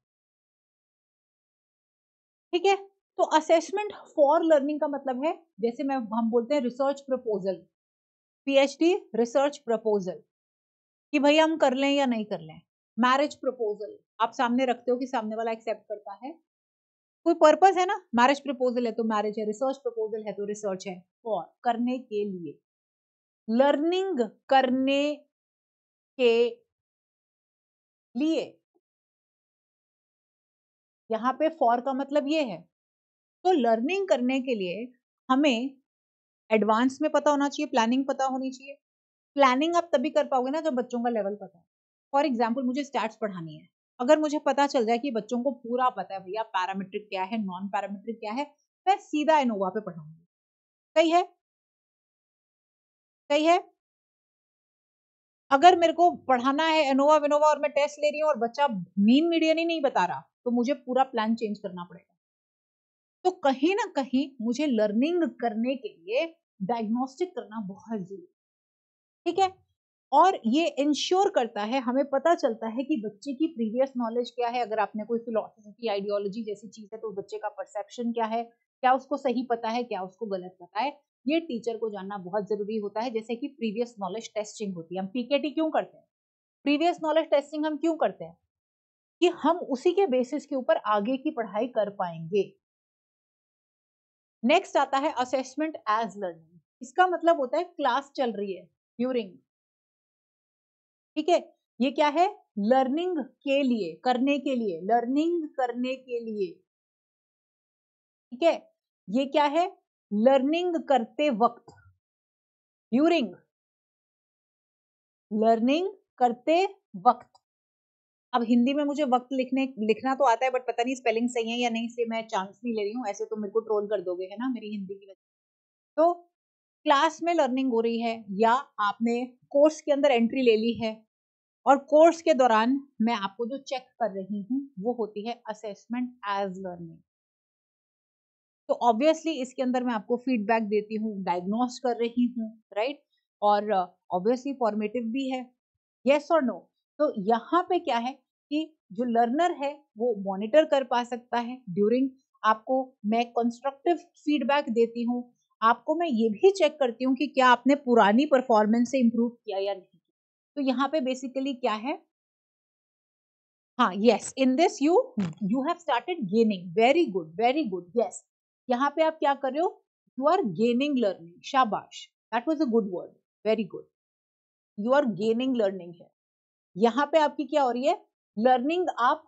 ठीक है। तो असेसमेंट फॉर लर्निंग का मतलब है, जैसे मैं हम बोलते हैं research proposal, PhD research proposal, कि भाई हम कर लें या नहीं कर लें। मैरिज प्रपोजल आप सामने रखते हो कि सामने वाला एक्सेप्ट करता है, कोई पर्पस है ना, मैरिज प्रपोजल है तो मैरिज है, रिसर्च प्रपोजल है तो रिसर्च है, फॉर करने के लिए, लर्निंग करने के लिए, यहाँ पे फॉर का मतलब ये है। तो लर्निंग करने के लिए हमें एडवांस में पता होना चाहिए, प्लानिंग पता होनी चाहिए। प्लानिंग आप तभी कर पाओगे ना जब बच्चों का लेवल पता है। फॉर एग्जाम्पल मुझे स्टैट्स पढ़ानी है, अगर मुझे पता चल जाए कि बच्चों को पूरा पता है भैया पैरामीट्रिक क्या है, नॉन पैरामीट्रिक क्या है, मैं सीधा एनोवा पे पढ़ाऊंगी। सही है, सही है। अगर मेरे को पढ़ाना है एनोवा विनोवा और मैं टेस्ट ले रही हूँ और बच्चा मीन मीडियन ही नहीं बता रहा, तो मुझे पूरा प्लान चेंज करना पड़ेगा। तो कहीं ना कहीं मुझे लर्निंग करने के लिए डायग्नोस्टिक करना बहुत जरूरी, ठीक है। और ये इंश्योर करता है, हमें पता चलता है कि बच्चे की प्रीवियस नॉलेज क्या है, अगर आपने कोई फिलोसफी आइडियोलॉजी जैसी चीज है तो बच्चे का परसेप्शन क्या है, क्या उसको सही पता है, क्या उसको गलत पता है, ये टीचर को जानना बहुत जरूरी होता है। जैसे कि प्रीवियस नॉलेज टेस्टिंग होती है, हम पीकेटी क्यों करते हैं, प्रीवियस नॉलेज टेस्टिंग हम क्यों करते हैं, कि हम उसी के बेसिस के ऊपर आगे की पढ़ाई कर पाएंगे। नेक्स्ट आता है असेसमेंट एज लर्निंग, इसका मतलब होता है क्लास चल रही है ड्यूरिंग, ठीक है, ये क्या है? लर्निंग के लिए, करने के लिए, लर्निंग करने के लिए, ठीक है। ये क्या है? लर्निंग करते वक्त, ड्यूरिंग, लर्निंग करते वक्त। अब हिंदी में मुझे वक्त लिखना तो आता है, बट पता नहीं स्पेलिंग सही है या नहीं, इसलिए मैं चांस नहीं ले रही हूँ, ऐसे तो मेरे को ट्रोल कर दोगे, है ना, मेरी हिंदी की वजह। तो क्लास में लर्निंग हो रही है, या आपने कोर्स के अंदर एंट्री ले ली है, और कोर्स के दौरान मैं आपको जो चेक कर रही हूँ वो होती है असेसमेंट एज लर्निंग। तो ऑब्वियसली इसके अंदर मैं आपको फीडबैक देती हूँ, डायग्नोस कर रही हूँ, राइट, और ऑब्वियसली फॉर्मेटिव भी है, यस और नो। तो यहाँ पे क्या है कि जो लर्नर है वो मॉनिटर कर पा सकता है ड्यूरिंग, आपको मैं कंस्ट्रक्टिव फीडबैक देती हूँ, आपको मैं ये भी चेक करती हूँ कि क्या आपने पुरानी परफॉर्मेंस से इंप्रूव किया या नहीं। तो यहाँ पे बेसिकली क्या है, हाँ, yes, in this you have started gaining, very good, yes. यहाँ पे आप क्या कर रहे हो? यू आर गेनिंग लर्निंग, शाबाश, that was a good word, very good, you are gaining learning है। यहाँ पे आपकी क्या हो रही है? लर्निंग आप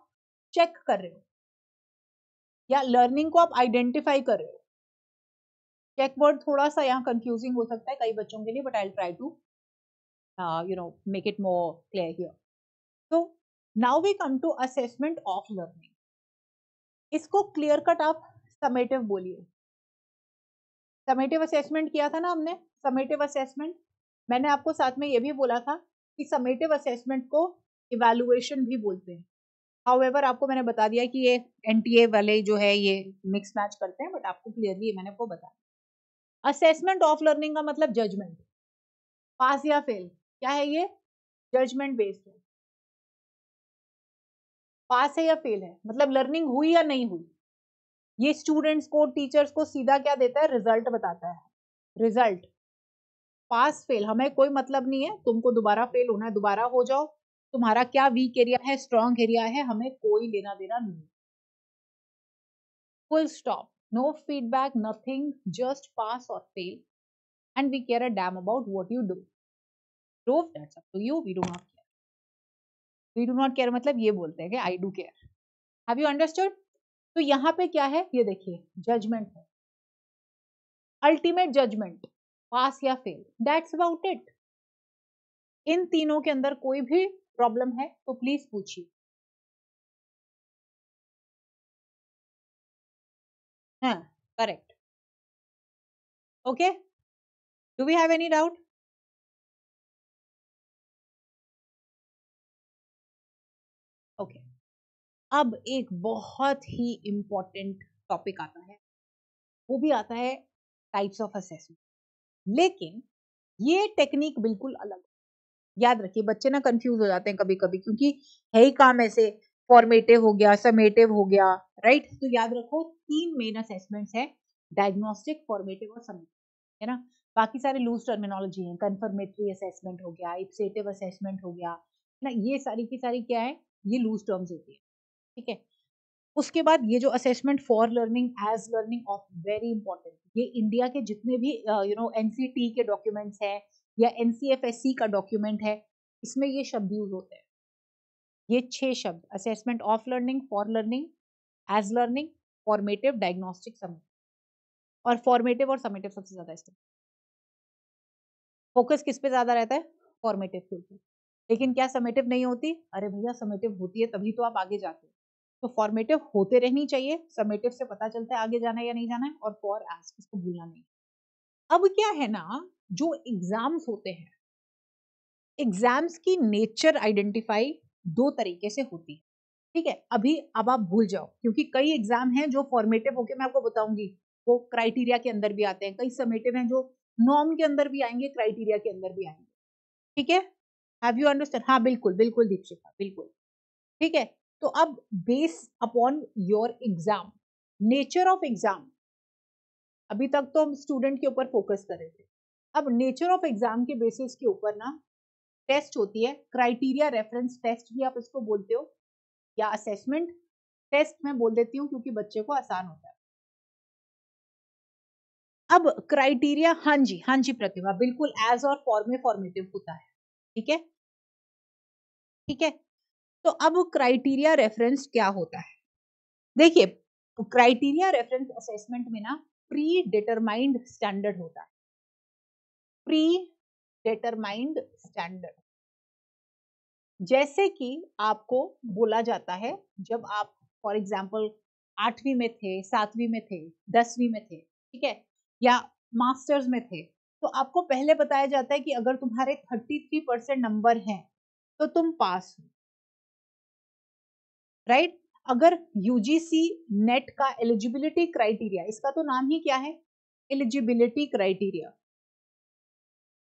चेक कर रहे हो, या लर्निंग को आप आइडेंटिफाई कर रहे हो। चेक वर्ड थोड़ा सा यहाँ कंफ्यूजिंग हो सकता है कई बच्चों के लिए, but I try to make it more clear here. तो now we come to assessment of learning. इसको क्लियर कट आप समेटिव बोलिए। समेटिव असेसमेंट किया था ना हमने, समेटिव असेसमेंट, मैंने आपको साथ में ये भी बोला था कि समेटिव असेसमेंट को इवैल्यूएशन भी बोलते हैं। हाउएवर आपको मैंने बता दिया कि ये एनटीए वाले जो है ये मिक्स मैच करते हैं, बट आपको क्लियरली मैंने आपको बताया। असेसमेंट ऑफ लर्निंग का मतलब जजमेंट, पास या फेल, क्या है ये? जजमेंट बेस्ड है। पास है या फेल है, मतलब लर्निंग हुई या नहीं हुई। ये स्टूडेंट्स को, टीचर्स को सीधा क्या देता है? रिजल्ट बताता है, रिजल्ट। पास फेल हमें कोई मतलब नहीं है, तुमको दोबारा फेल होना है दोबारा हो जाओ, तुम्हारा क्या वीक एरिया है, स्ट्रॉन्ग एरिया है, हमें कोई लेना देना नहीं। Full stop. No feedback, nothing, just pass or fail. And we care a damn about what you do. Prove, that's up to you. We do not care. We do not care मतलब ये बोलते हैं कि I do care. Have you understood? तो यहाँ पे क्या है? ये देखिए, जजमेंट है, अल्टीमेट जजमेंट, पास या फेल, दैट्स अबाउट इट। इन तीनों के अंदर कोई भी प्रॉब्लम है तो प्लीज पूछिए। हाँ, correct, okay, do we have any doubt? Okay, अब एक बहुत ही इंपॉर्टेंट टॉपिक आता है, वो भी आता है टाइप्स ऑफ असेसमेंट, लेकिन ये टेक्निक बिल्कुल अलग। याद रखिए, बच्चे ना कंफ्यूज हो जाते हैं कभी कभी, क्योंकि है ही काम ऐसे, फॉर्मेटिव हो गया, समेटिव हो गया, राइट। तो याद रखो, तीन मेन असेसमेंट्स है, डायग्नोस्टिक, फॉर्मेटिव और समेटिव, है ना। बाकी सारे लूज टर्मिनोलॉजी है, कंफर्मेटरी असेसमेंट हो गया, इप्सेटिव असेसमेंट हो गया ना, ये सारी की सारी क्या है, ये लूज टर्म्स होती है, ठीक है। उसके बाद ये जो assessment for learning as learning of, very important, ये इंडिया के जितने भी एनसीटी के डॉक्यूमेंट्स हैं या एनसीएफएससी का डॉक्यूमेंट है, इसमें ये शब्द यूज होते हैं, ये 6 शब्द, assessment of learning, for learning, as learning, formative, diagnostic, summative. और फॉर्मेटिव और समेटिव सबसे ज्यादा इस्तेमाल, फोकस किस पे ज्यादा रहता है? फॉर्मेटिव के ऊपर। लेकिन क्या समेटिव नहीं होती? अरे भैया, समेटिव होती है, तभी तो आप आगे जाते हो। तो फॉर्मेटिव होते रहनी चाहिए, समेटिव से पता चलता है आगे जाना है या नहीं जाना है, और फॉर एज, इसको भूलना नहीं। अब क्या है ना, जो एग्जाम्स होते हैं, एग्जाम्स की नेचर आइडेंटिफाई दो तरीके से होती है, ठीक है। अभी अब आप भूल जाओ, क्योंकि कई एग्जाम हैं जो फॉर्मेटिव होके मैं आपको बताऊंगी, वो क्राइटेरिया के अंदर भी आते हैं, कई समेटिव हैं जो नॉर्म के अंदर भी आएंगे, क्राइटेरिया के अंदर भी आएंगे, ठीक है। Have you understand? हाँ, बिल्कुल बिल्कुल दीक्षिता, बिल्कुल, ठीक है। तो अब base upon your exam, nature of exam, अभी तक तो हम स्टूडेंट के ऊपर फोकस कर रहे थे, अब नेचर ऑफ एग्जाम के बेसिस के ऊपर ना टेस्ट होती है, क्राइटेरिया रेफरेंस टेस्ट भी आप इसको बोलते हो, या असेसमेंट टेस्ट मैं बोल देती हूँ क्योंकि बच्चे को आसान होता है। अब क्राइटेरिया, हाँ जी प्रतिभा, बिल्कुल एज और फॉर में फॉर्मेटिव होता है, ठीक है। ठीक है। तो अब क्राइटेरिया रेफरेंस क्या होता है? देखिए, क्राइटेरिया रेफरेंस असेसमेंट में ना प्री डिटरमाइंड स्टैंडर्ड होता है। प्री डिटरमाइंड स्टैंडर्ड, जैसे कि आपको बोला जाता है जब आप फॉर एग्जाम्पल 8वीं में थे, 7वीं में थे, 10वीं में थे, ठीक है, या मास्टर्स में थे, तो आपको पहले बताया जाता है कि अगर तुम्हारे 33% नंबर हैं तो तुम पास हो, राइट। अगर यूजीसी नेट का एलिजिबिलिटी क्राइटेरिया, इसका तो नाम ही क्या है, एलिजिबिलिटी क्राइटेरिया।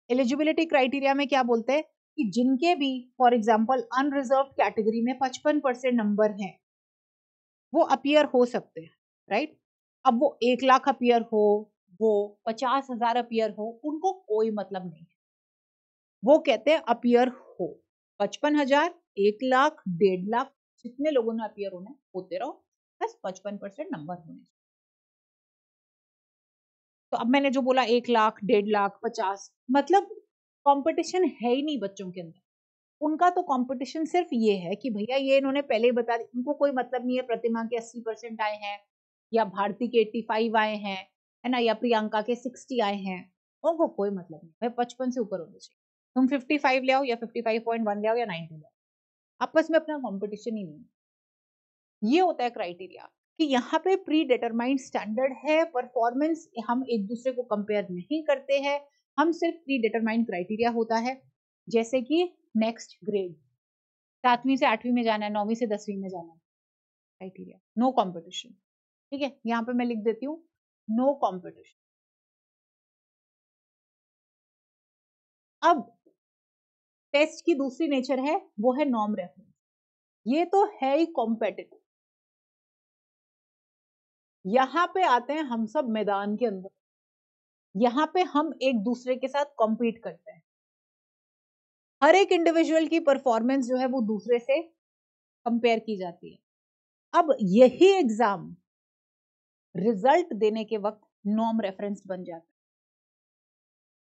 एलिजिबिलिटी क्राइटेरिया में क्या बोलते हैं कि जिनके भी फॉर एग्जांपल अनरिजर्व कैटेगरी में 55% नंबर हैं वो अपीयर हो सकते हैं, राइट। अब वो 1 लाख अपीयर हो, वो 50,000 अपीयर हो, उनको कोई मतलब नहीं है। वो कहते हैं अपीयर हो, 55,000, 1 लाख, 1.5 लाख, जितने लोगों ने अपीयर होना है होते रहो, बस 55% नंबर होने। तो अब मैंने जो बोला 1 लाख, 1.5 लाख, 50, मतलब कंपटीशन है ही नहीं बच्चों के अंदर। उनका तो कंपटीशन सिर्फ ये है कि भैया ये इन्होंने पहले ही बता दिया, उनको कोई मतलब नहीं है प्रतिमा के 80% आए हैं या भारती के 85 आए हैं, है ना, या प्रियंका के 60 आए हैं, उनको कोई मतलब नहीं, भाई 55 से ऊपर होने चाहिए। तुम 55 ले आओ या 55.1 ले आओ या 90 ले आओ, आपस में अपना कंपटीशन ही नहीं है। ये होता है क्राइटेरिया कि यहाँ पे प्री डिटरमाइंड स्टैंडर्ड है, परफॉर्मेंस हम एक दूसरे को कंपेयर नहीं करते हैं, हम सिर्फ प्री डिटरमाइंड क्राइटेरिया होता है। जैसे कि नेक्स्ट ग्रेड, 7वीं से 8वीं में जाना है, 9वीं से 10वीं में जाना है, क्राइटेरिया नो कंपटीशन। ठीक है, यहाँ पे मैं लिख देती हूँ नो कंपटीशन। अब टेस्ट की दूसरी नेचर है, वो है नॉर्म रेफरेंस। ये तो है ही कॉम्पिटिटिव। यहाँ पे आते हैं हम सब मैदान के अंदर, यहाँ पे हम एक दूसरे के साथ कॉम्पीट करते हैं। हर एक इंडिविजुअल की परफॉर्मेंस जो है वो दूसरे से कंपेयर की जाती है। अब यही एग्जाम रिजल्ट देने के वक्त नॉर्म रेफरेंस बन जाता है,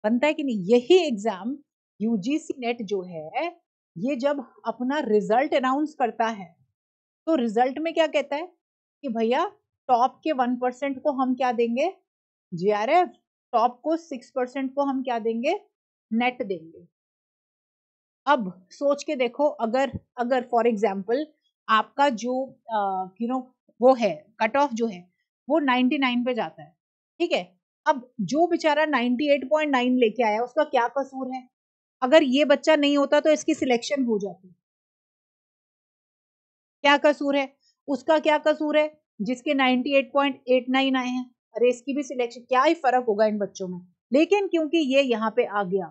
बनता है कि नहीं। यही एग्जाम यूजीसी नेट जो है, ये जब अपना रिजल्ट अनाउंस करता है तो रिजल्ट में क्या कहता है कि भैया टॉप के 1% को हम क्या देंगे, जीआरएफ, टॉप को 6% को हम क्या देंगे, नेट देंगे। अब सोच के देखो, अगर अगर फॉर एग्जाम्पल आपका जो वो है कट ऑफ जो है वो 99 पे जाता है, ठीक है। अब जो बेचारा 98.9 लेके आया उसका क्या कसूर है? अगर ये बच्चा नहीं होता तो इसकी सिलेक्शन हो जाती, क्या कसूर है? उसका क्या कसूर है जिसके 98.89 आए हैं? अरे इसकी भी सिलेक्शन, क्या ही फर्क होगा इन बच्चों में। लेकिन क्योंकि ये यहाँ पे आ गया,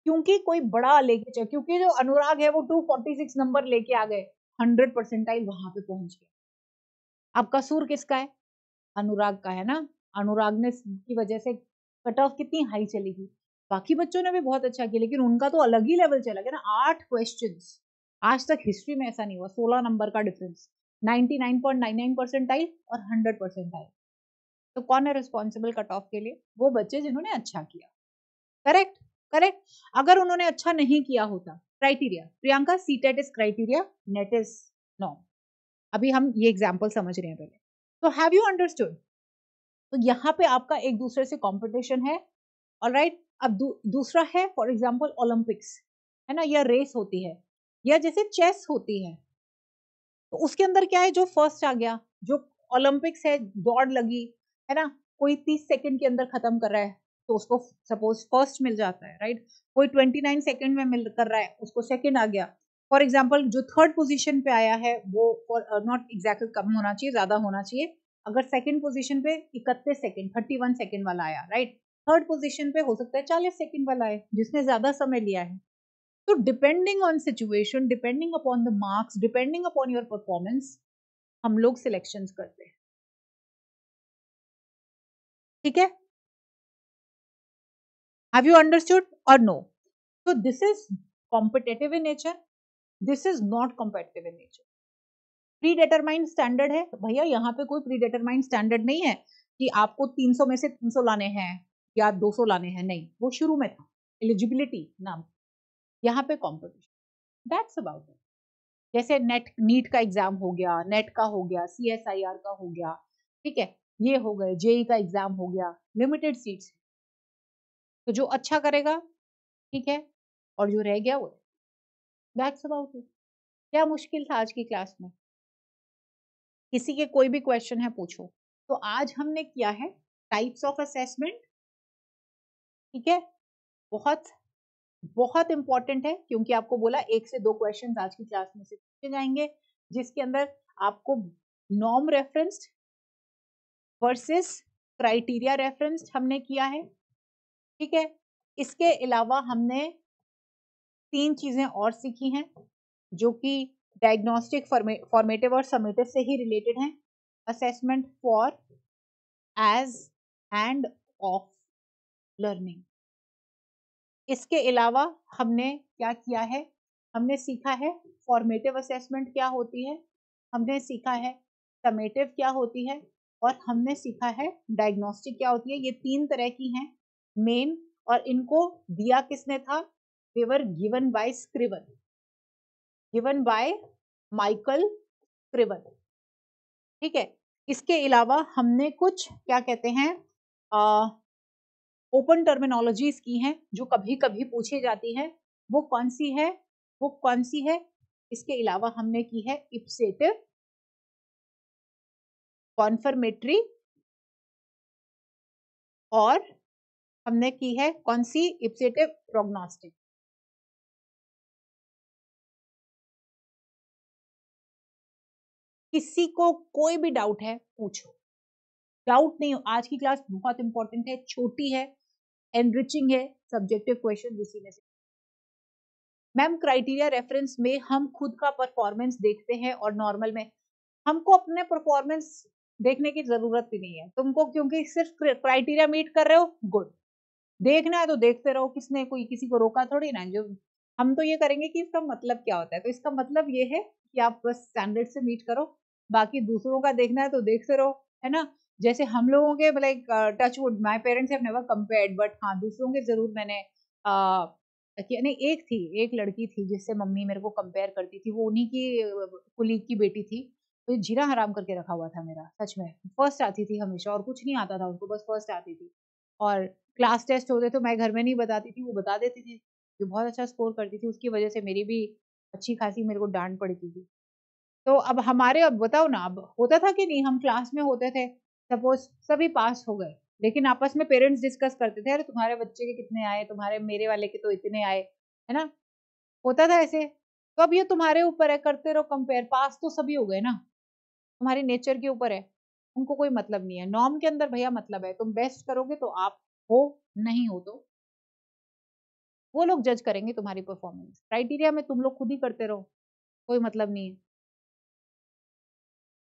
क्योंकि कोई बड़ा लेके चल, क्योंकि जो अनुराग है वो 246 नंबर लेके आ गए, 100 परसेंटाइल वहां पे पहुंच गया। अब कसूर किसका है? अनुराग का है ना। अनुराग ने की वजह से कट ऑफ कितनी हाई चली गई। बाकी बच्चों ने भी बहुत अच्छा किया लेकिन उनका तो अलग ही लेवल चला गया ना। 8 क्वेश्चंस, आज तक हिस्ट्री में ऐसा नहीं हुआ, 16 नंबर का डिफरेंस, 99.99 परसेंटाइल और 100 परसेंटाइल। तो कौन है रिस्पॉन्सिबल कट ऑफ के लिए? वो बच्चे जिन्होंने अच्छा किया। Correct, correct. अगर उन्होंने अच्छा नहीं किया होता, criteria Priyanka CTET is criteria, NET is no. अभी हम ये एग्जांपल समझ रहे हैं पहले, तो हैव यू अंडरस्टूड? तो यहाँ पे आपका एक दूसरे से कंपटीशन है, ऑलराइट। अब दूसरा है फॉर एग्जांपल ओलंपिक्स, है ना, या रेस होती है, या जैसे चेस होती है, तो उसके अंदर क्या है, जो फर्स्ट आ गया, जो ओलंपिक्स है दौड़ लगी, है ना, कोई 30 सेकंड के अंदर खत्म कर रहा है तो उसको सपोज फर्स्ट मिल जाता है, राइट। कोई 29 सेकंड में मिल कर रहा है उसको सेकंड आ गया। फॉर एग्जाम्पल जो थर्ड पोजीशन पे आया है वो नॉट एग्जैक्टली कम होना चाहिए, ज्यादा होना चाहिए। अगर सेकंड पोजीशन पे 31 सेकंड 31 सेकंड वाला आया, राइट, थर्ड पोजीशन पे हो सकता है 40 सेकंड वाला आए जिसने ज्यादा समय लिया है। तो depending on situation, depending upon the marks, depending upon your performance, हम लोग सिलेक्शंस करते हैं, ठीक है। हैव यू अंडरस्टूड और नो? तो this is competitive in nature, this is not competitive in nature. Pre determined standard है, तो भैया यहाँ पे कोई प्री डिटरमाइंड स्टैंडर्ड नहीं है कि आपको 300 में से 300 लाने हैं या 200 लाने हैं, नहीं, वो शुरू में था एलिजिबिलिटी नाम, यहाँ पे कॉम्पिटिशन। That's about it. जैसे नीट का एग्जाम हो गया, नेट का हो गया, CSIR का हो गया, ठीक है, ये हो गए, JEE का एग्जाम हो गया, लिमिटेड सीट्स। तो जो अच्छा करेगा, ठीक है, और जो रह गया वो, दैट्स अबाउट इट। क्या मुश्किल था आज की क्लास में? किसी के कोई भी क्वेश्चन है पूछो। तो आज हमने किया है टाइप्स ऑफ असेसमेंट, ठीक है, बहुत बहुत इंपॉर्टेंट है क्योंकि आपको बोला 1 से 2 क्वेश्चंस आज की क्लास में से पूछे जाएंगे, जिसके अंदर आपको norm referenced versus criteria referenced हमने किया है, ठीक है। इसके अलावा हमने 3 चीजें और सीखी हैं जो कि डायग्नोस्टिक, फॉर्मेटिव और समेटिव से ही रिलेटेड हैं। Assessment for, as, and, of learning. इसके अलावा हमने क्या किया है? हमने सीखा है फॉर्मेटिव असेसमेंट क्या होती है, हमने सीखा है समेटिव क्या होती है, और हमने सीखा है डायग्नोस्टिक क्या होती है। ये 3 तरह की हैं मेन, और इनको दिया किसने था? They were given by Scriven, given by Michael Scriven, ठीक है। इसके अलावा हमने कुछ क्या कहते हैं ओपन टर्मिनोलॉजीज की हैं जो कभी कभी पूछी जाती है। वो कौन सी है? वो कौन सी है? इसके अलावा हमने की है इप्सेटिव, कॉन्फर्मेटरी, और हमने की है कौन सी? इप्सेटिव प्रोग्नोस्टिक। किसी को कोई भी डाउट है पूछो, डाउट नहीं हो। आज की क्लास बहुत इंपॉर्टेंट है, छोटी है, एनरिचिंग है, सब्जेक्टिव क्वेश्चन इसी में से। मैम क्राइटेरिया रेफरेंस में हम खुद का परफॉर्मेंस देखते हैं, और नॉर्मल में हमको अपने परफॉर्मेंस देखने की जरूरत ही नहीं है तुमको, क्योंकि सिर्फ क्राइटेरिया मीट कर रहे हो, गुड। देखना है तो देखते रहो, किसने कोई किसी को रोका थोड़ी ना। जो हम तो ये करेंगे कि इसका मतलब क्या होता है, तो इसका मतलब ये है कि आप बस स्टैंडर्ड से मीट करो, बाकी दूसरों का देखना है तो देखते रहो, है ना। जैसे हम लोगों के like touch wood, my parents have never compared, but हाँ दूसरों के जरूर मैंने नहीं, एक लड़की थी जिससे मम्मी मेरे को कंपेयर करती थी, वो उन्हीं की कुलीग की बेटी थी। तो जीना हराम करके रखा हुआ था मेरा, सच में। फर्स्ट आती थी हमेशा, और कुछ नहीं आता था उनको, बस फर्स्ट आती थी। और क्लास टेस्ट होते तो मैं घर में नहीं बताती थी, वो बता देती थी, जो बहुत अच्छा स्कोर करती थी, उसकी वजह से मेरी भी अच्छी खासी मेरे को डांट पड़ती थी। तो अब हमारे, अब बताओ ना, अब होता था कि नहीं, हम क्लास में होते थे, सपोज सभी पास हो गए, लेकिन आपस में पेरेंट्स डिस्कस करते थे, अरे तुम्हारे बच्चे के कितने आए, तुम्हारे, मेरे वाले के तो इतने आए, है ना, होता था ऐसे। तो अब ये तुम्हारे ऊपर है, करते रहो कंपेयर, पास तो सभी हो गए ना, तुम्हारी नेचर के ऊपर है, उनको कोई मतलब नहीं है। नॉर्म के अंदर भैया मतलब है, तुम बेस्ट करोगे तो आप हो, नहीं हो तो वो लोग जज करेंगे तुम्हारी परफॉर्मेंस। क्राइटेरिया में तुम लोग खुद ही करते रहो, कोई मतलब नहीं है।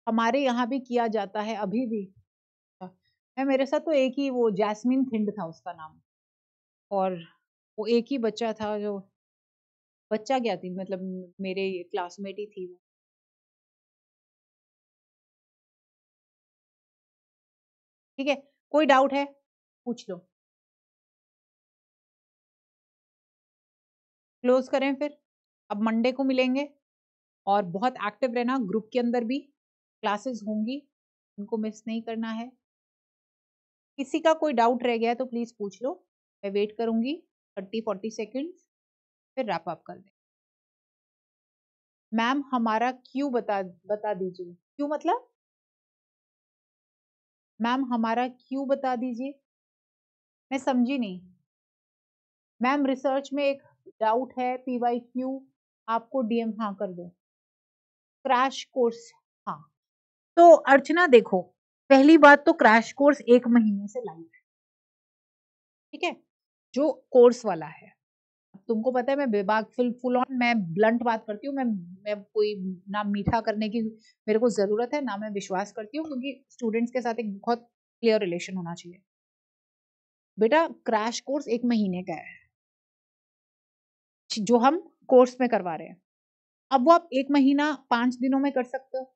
हमारे यहाँ भी किया जाता है अभी भी। मैं, मेरे साथ तो एक ही, वो जैस्मिन थिंड था उसका नाम, और वो एक ही बच्चा था जो, बच्चा क्या थी मतलब, मेरे क्लासमेट ही थी वो। ठीक है, कोई डाउट है पूछ लो। क्लोज करें फिर, अब मंडे को मिलेंगे, और बहुत एक्टिव रहना ग्रुप के अंदर भी, क्लासेस होंगी, उनको मिस नहीं करना है। किसी का कोई डाउट रह गया है तो प्लीज पूछ लो, मैं वेट करूंगी 30-40 सेकेंड्स, फिर रैप अप कर दें। मैम हमारा क्यू बता बता दीजिए, क्यू मतलब? मैम हमारा क्यू बता दीजिए, मैं समझी नहीं। मैम रिसर्च में एक डाउट है, PYQ आपको DM, हाँ कर दो। क्रैश कोर्स, हाँ। तो अर्चना देखो, पहली बात तो क्रैश कोर्स 1 महीने से लाइव है, ठीक है, जो कोर्स वाला है। तुमको पता है मैं बेबाक फुल ऑन मैं ब्लंट बात करती हूँ, मैं कोई ना मीठा करने की मेरे को जरूरत है, ना मैं विश्वास करती हूँ, क्योंकि स्टूडेंट्स के साथ एक बहुत क्लियर रिलेशन होना चाहिए। बेटा क्रैश कोर्स 1 महीने का है जो हम कोर्स में करवा रहे हैं। अब वो आप 1 महीना 5 दिनों में कर सकते हो।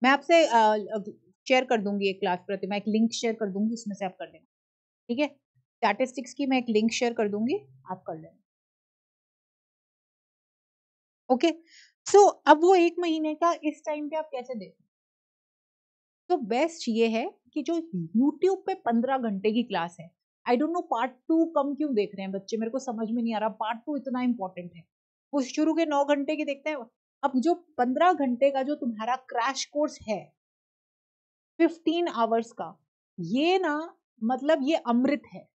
मैं आपसे शेयर कर दूंगी एक क्लास प्रतिमा, एक लिंक शेयर कर दूंगी, उसमें से आप कर देना, ठीक है। स्टैटिस्टिक्स की मैं एक लिंक शेयर कर दूंगी, आप कर लेना। ओके, सो अब वो 1 महीने का इस टाइम पे आप कैसे देख, तो बेस्ट ये है कि जो यूट्यूब पे 15 घंटे की क्लास है, आई डोंट नो पार्ट 2 कम क्यों देख रहे हैं बच्चे, मेरे को समझ में नहीं आ रहा, पार्ट 2 इतना इंपॉर्टेंट है, वो शुरू के 9 घंटे की देखते हैं। अब जो 15 घंटे का जो तुम्हारा क्रैश कोर्स है 15 आवर्स का, ये ना मतलब ये अमृत है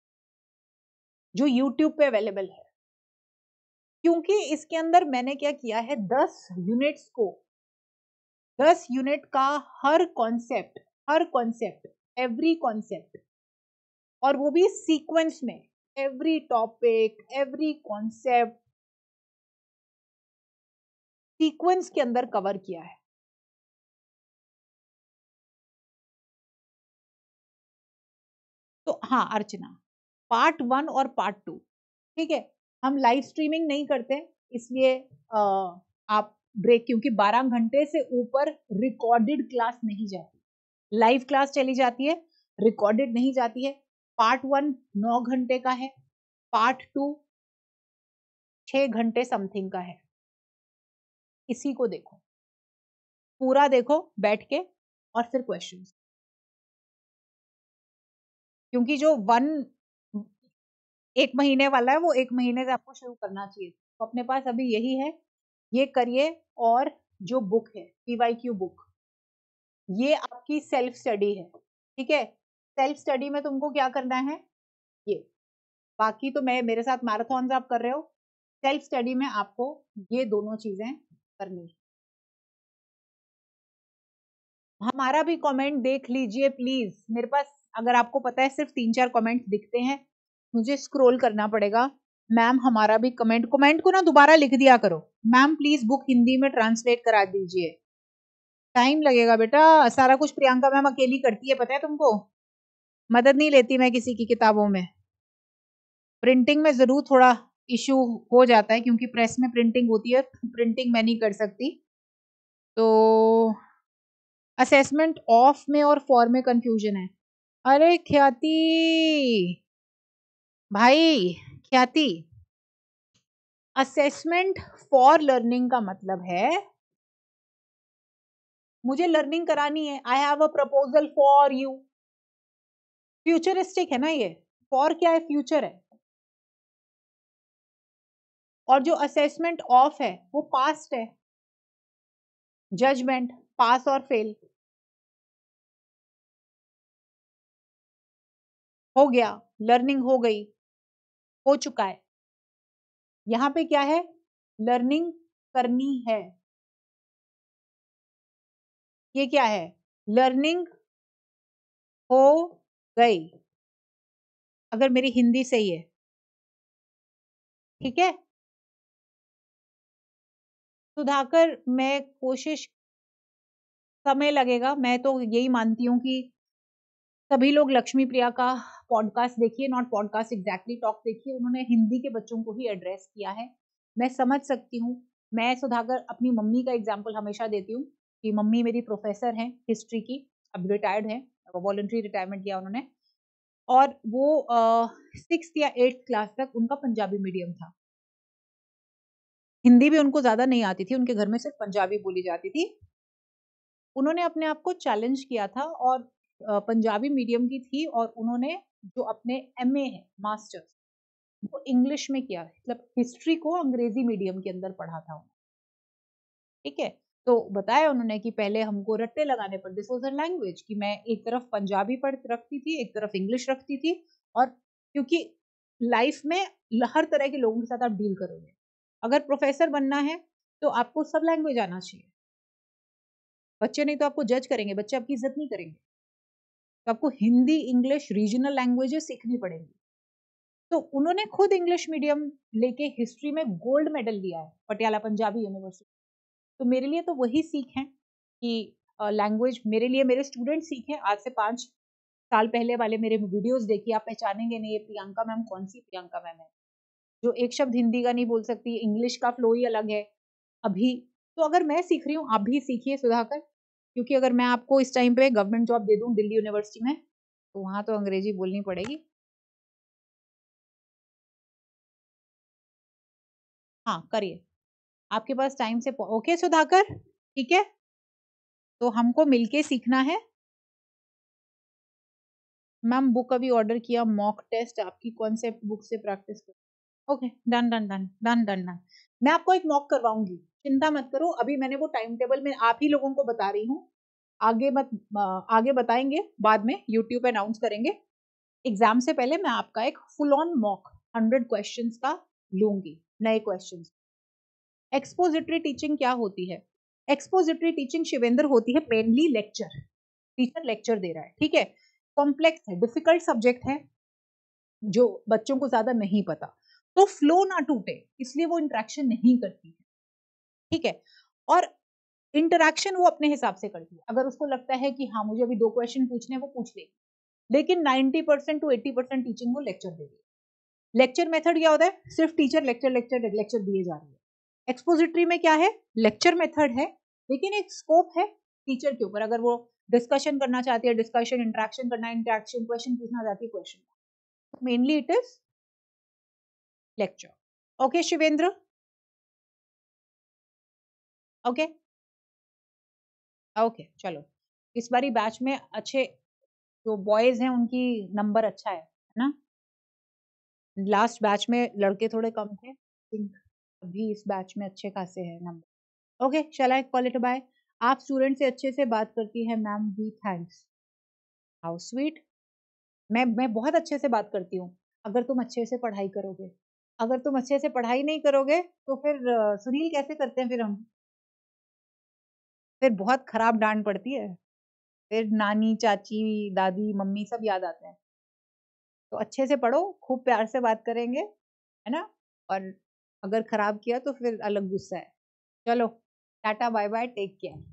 जो यूट्यूब पे अवेलेबल है, क्योंकि इसके अंदर मैंने क्या किया है, 10 यूनिट्स को, 10 यूनिट का हर कॉन्सेप्ट, एवरी कॉन्सेप्ट, और वो भी सीक्वेंस में, every topic, every concept sequence के अंदर कवर किया है। तो हाँ अर्चना, पार्ट 1 और पार्ट 2, ठीक है, हम लाइव स्ट्रीमिंग नहीं करते, इसलिए आप ब्रेक, क्योंकि 12 घंटे से ऊपर रिकॉर्डेड क्लास नहीं जाती, लाइव क्लास चली जाती है, रिकॉर्डेड नहीं जाती है। पार्ट 1 9 घंटे का है, पार्ट 2 6 घंटे समथिंग का है, इसी को देखो, पूरा देखो बैठ के, और फिर क्वेश्चंस, क्योंकि जो 1 महीने वाला है वो 1 महीने से आपको शुरू करना चाहिए, तो अपने पास अभी यही है, ये करिए। और जो बुक है पीवाईक्यू बुक, ये आपकी सेल्फ स्टडी है, ठीक है, सेल्फ स्टडी में तुमको क्या करना है, ये, बाकी तो मैं, मेरे साथ मैराथन आप कर रहे हो, सेल्फ स्टडी में आपको ये दोनों चीजें करनी है। हमारा भी कमेंट देख लीजिए प्लीज, मेरे पास अगर आपको पता है सिर्फ 3-4 कमेंट दिखते हैं, मुझे स्क्रॉल करना पड़ेगा। मैम हमारा भी कमेंट को ना दोबारा लिख दिया करो, मैम प्लीज बुक हिंदी में ट्रांसलेट करा दीजिए, टाइम लगेगा बेटा, सारा कुछ प्रियंका मैम अकेली करती है, पता है तुमको, मदद नहीं लेती मैं किसी की किताबों में। प्रिंटिंग में जरूर थोड़ा इशू हो जाता है, क्योंकि प्रेस में प्रिंटिंग होती है, प्रिंटिंग मैं नहीं कर सकती। तो असेसमेंट ऑफ में और फॉर में कंफ्यूजन है। अरे ख्याति भाई, ख्याति, असेसमेंट फॉर लर्निंग का मतलब है मुझे लर्निंग करानी है, I have a proposal for you, futuristic है ना ये, फॉर क्या है, फ्यूचर है, और जो असेसमेंट ऑफ है वो पास्ट है, जजमेंट, पास और फेल, हो गया, लर्निंग हो गई, हो चुका है। यहाँ पे क्या है, लर्निंग करनी है, ये क्या है, लर्निंग हो गई, अगर मेरी हिंदी सही है, ठीक है। सुधाकर, मैं कोशिश, समय लगेगा, मैं तो यही मानती हूँ कि सभी लोग लक्ष्मी प्रिया का पॉडकास्ट देखिए, नॉट पॉडकास्ट एग्जैक्टली टॉक देखिए, उन्होंने हिंदी के बच्चों को ही एड्रेस किया है, मैं समझ सकती हूँ। मैं सुधाकर अपनी मम्मी का एग्जाम्पल हमेशा देती हूँ कि मम्मी मेरी प्रोफेसर हैं हिस्ट्री की, अब रिटायर्ड है, वॉलंटरी रिटायरमेंट किया उन्होंने, और वो 6th या 8th क्लास तक उनका पंजाबी मीडियम था, हिंदी भी उनको ज्यादा नहीं आती थी, उनके घर में सिर्फ पंजाबी बोली जाती थी। उन्होंने अपने आप को चैलेंज किया था, और पंजाबी मीडियम की थी, और उन्होंने जो अपने एमए है, मास्टर्स, वो इंग्लिश में किया, मतलब हिस्ट्री को अंग्रेजी मीडियम के अंदर पढ़ा था उन्होंने, ठीक है। तो बताया उन्होंने कि पहले हमको रट्टे लगाने पर, दिस वाज अ लैंग्वेज, कि मैं एक तरफ पंजाबी पढ़ रखती थी, एक तरफ इंग्लिश रखती थी, और क्योंकि लाइफ में हर तरह के लोगों के साथ आप डील करोगे, अगर प्रोफेसर बनना है तो आपको सब लैंग्वेज आना चाहिए, बच्चे नहीं तो आपको जज करेंगे, बच्चे आपकी इज्जत नहीं करेंगे, तो आपको हिंदी, इंग्लिश, रीजनल लैंग्वेजेस सीखनी पड़ेंगी। तो उन्होंने खुद इंग्लिश मीडियम लेके हिस्ट्री में गोल्ड मेडल लिया है पटियाला पंजाबी यूनिवर्सिटी। तो मेरे लिए तो वही सीख है कि लैंग्वेज मेरे लिए, मेरे स्टूडेंट सीखें, आज से 5 साल पहले वाले मेरे वीडियोस देखिए, आप पहचानेंगे नहीं ये प्रियंका मैम कौन सी प्रियंका मैम है, जो एक शब्द हिंदी का नहीं बोल सकती, इंग्लिश का फ्लो ही अलग है अभी। तो अगर मैं सीख रही हूँ, आप भी सीखिए सुधाकर, क्योंकि अगर मैं आपको इस टाइम पे गवर्नमेंट जॉब दे दूं दिल्ली यूनिवर्सिटी में, तो वहां तो अंग्रेजी बोलनी पड़ेगी। हाँ, करिए। आपके पास टाइम से ओके सुधाकर, ठीक है? तो हमको मिलके सीखना है। मैम बुक अभी ऑर्डर किया, मॉक टेस्ट आपकी कॉन्सेप्ट बुक से प्रैक्टिस कर। Okay, done, done, done, done, done, done. मैं आपको एक मॉक करवाऊँगी, चिंता मत करो, अभी मैंने वो टाइम टेबल में आप ही लोगों को बता रही हूँ। आगे मत आगे बताएँगे, बाद में यूट्यूब पे अनाउंस करेंगे। एग्ज़ाम से पहले मैं आपका एक फुल ऑन मॉक 100 क्वेश्चंस का लूँगी, नए क्वेश्चंस। एक्सपोजिटरी टीचिंग क्या होती है? एक्सपोजिटरी टीचिंग शिवेंद्र होती है मेनली लेक्चर। टीचर लेक्चर दे रहा है, ठीक है? कॉम्प्लेक्स है, डिफिकल्ट सब्जेक्ट है, जो बच्चों को ज़्यादा नहीं पता। तो फ्लो ना टूटे, इसलिए वो इंटरेक्शन नहीं करती है, ठीक है? और इंटरेक्शन वो अपने हिसाब से करती है। अगर उसको लगता है कि हाँ, मुझे अभी 2 क्वेश्चन पूछने हैं, वो पूछ लेगी। लेकिन 90% टू 80% टीचिंग वो लेक्चर दे रही है। लेक्चर मेथड क्या होता है? सिर्फ टीचर लेक्चर लेक्चर लेक्चर दिए जा रही है। एक्सपोजिटरी में क्या है? लेक्चर मेथड है, लेकिन एक स्कोप है टीचर के ऊपर। अगर वो डिस्कशन करना चाहती है, डिस्कशन, इंटरेक्शन करना है, इंटरेक्शन, क्वेश्चन पूछना चाहती है, question. Mainly it is lecture. Okay Shivendra? Okay, okay, चलो। इस बारी बैच में अच्छे जो बॉयज हैं उनकी नंबर अच्छा है ना? लास्ट बैच में लड़के थोड़े कम थे। थिंक अभी इस बैच में अच्छे खासे हैं number. Okay, shall I call it bye? आप स्टूडेंट से अच्छे से बात करती है ma'am, we thanks. How sweet. मैं बहुत अच्छे से बात करती हूँ, अगर तुम अच्छे से पढ़ाई करोगे। अगर तुम अच्छे से पढ़ाई नहीं करोगे, तो फिर सुनील कैसे करते हैं फिर हम? फिर बहुत खराब डाँट पड़ती है। फिर नानी, चाची, दादी, मम्मी सब याद आते हैं। तो अच्छे से पढ़ो, खूब प्यार से बात करेंगे, है ना? और अगर खराब किया तो फिर अलग गुस्सा है। चलो, टाटा बाय-बाय, टेक केयर।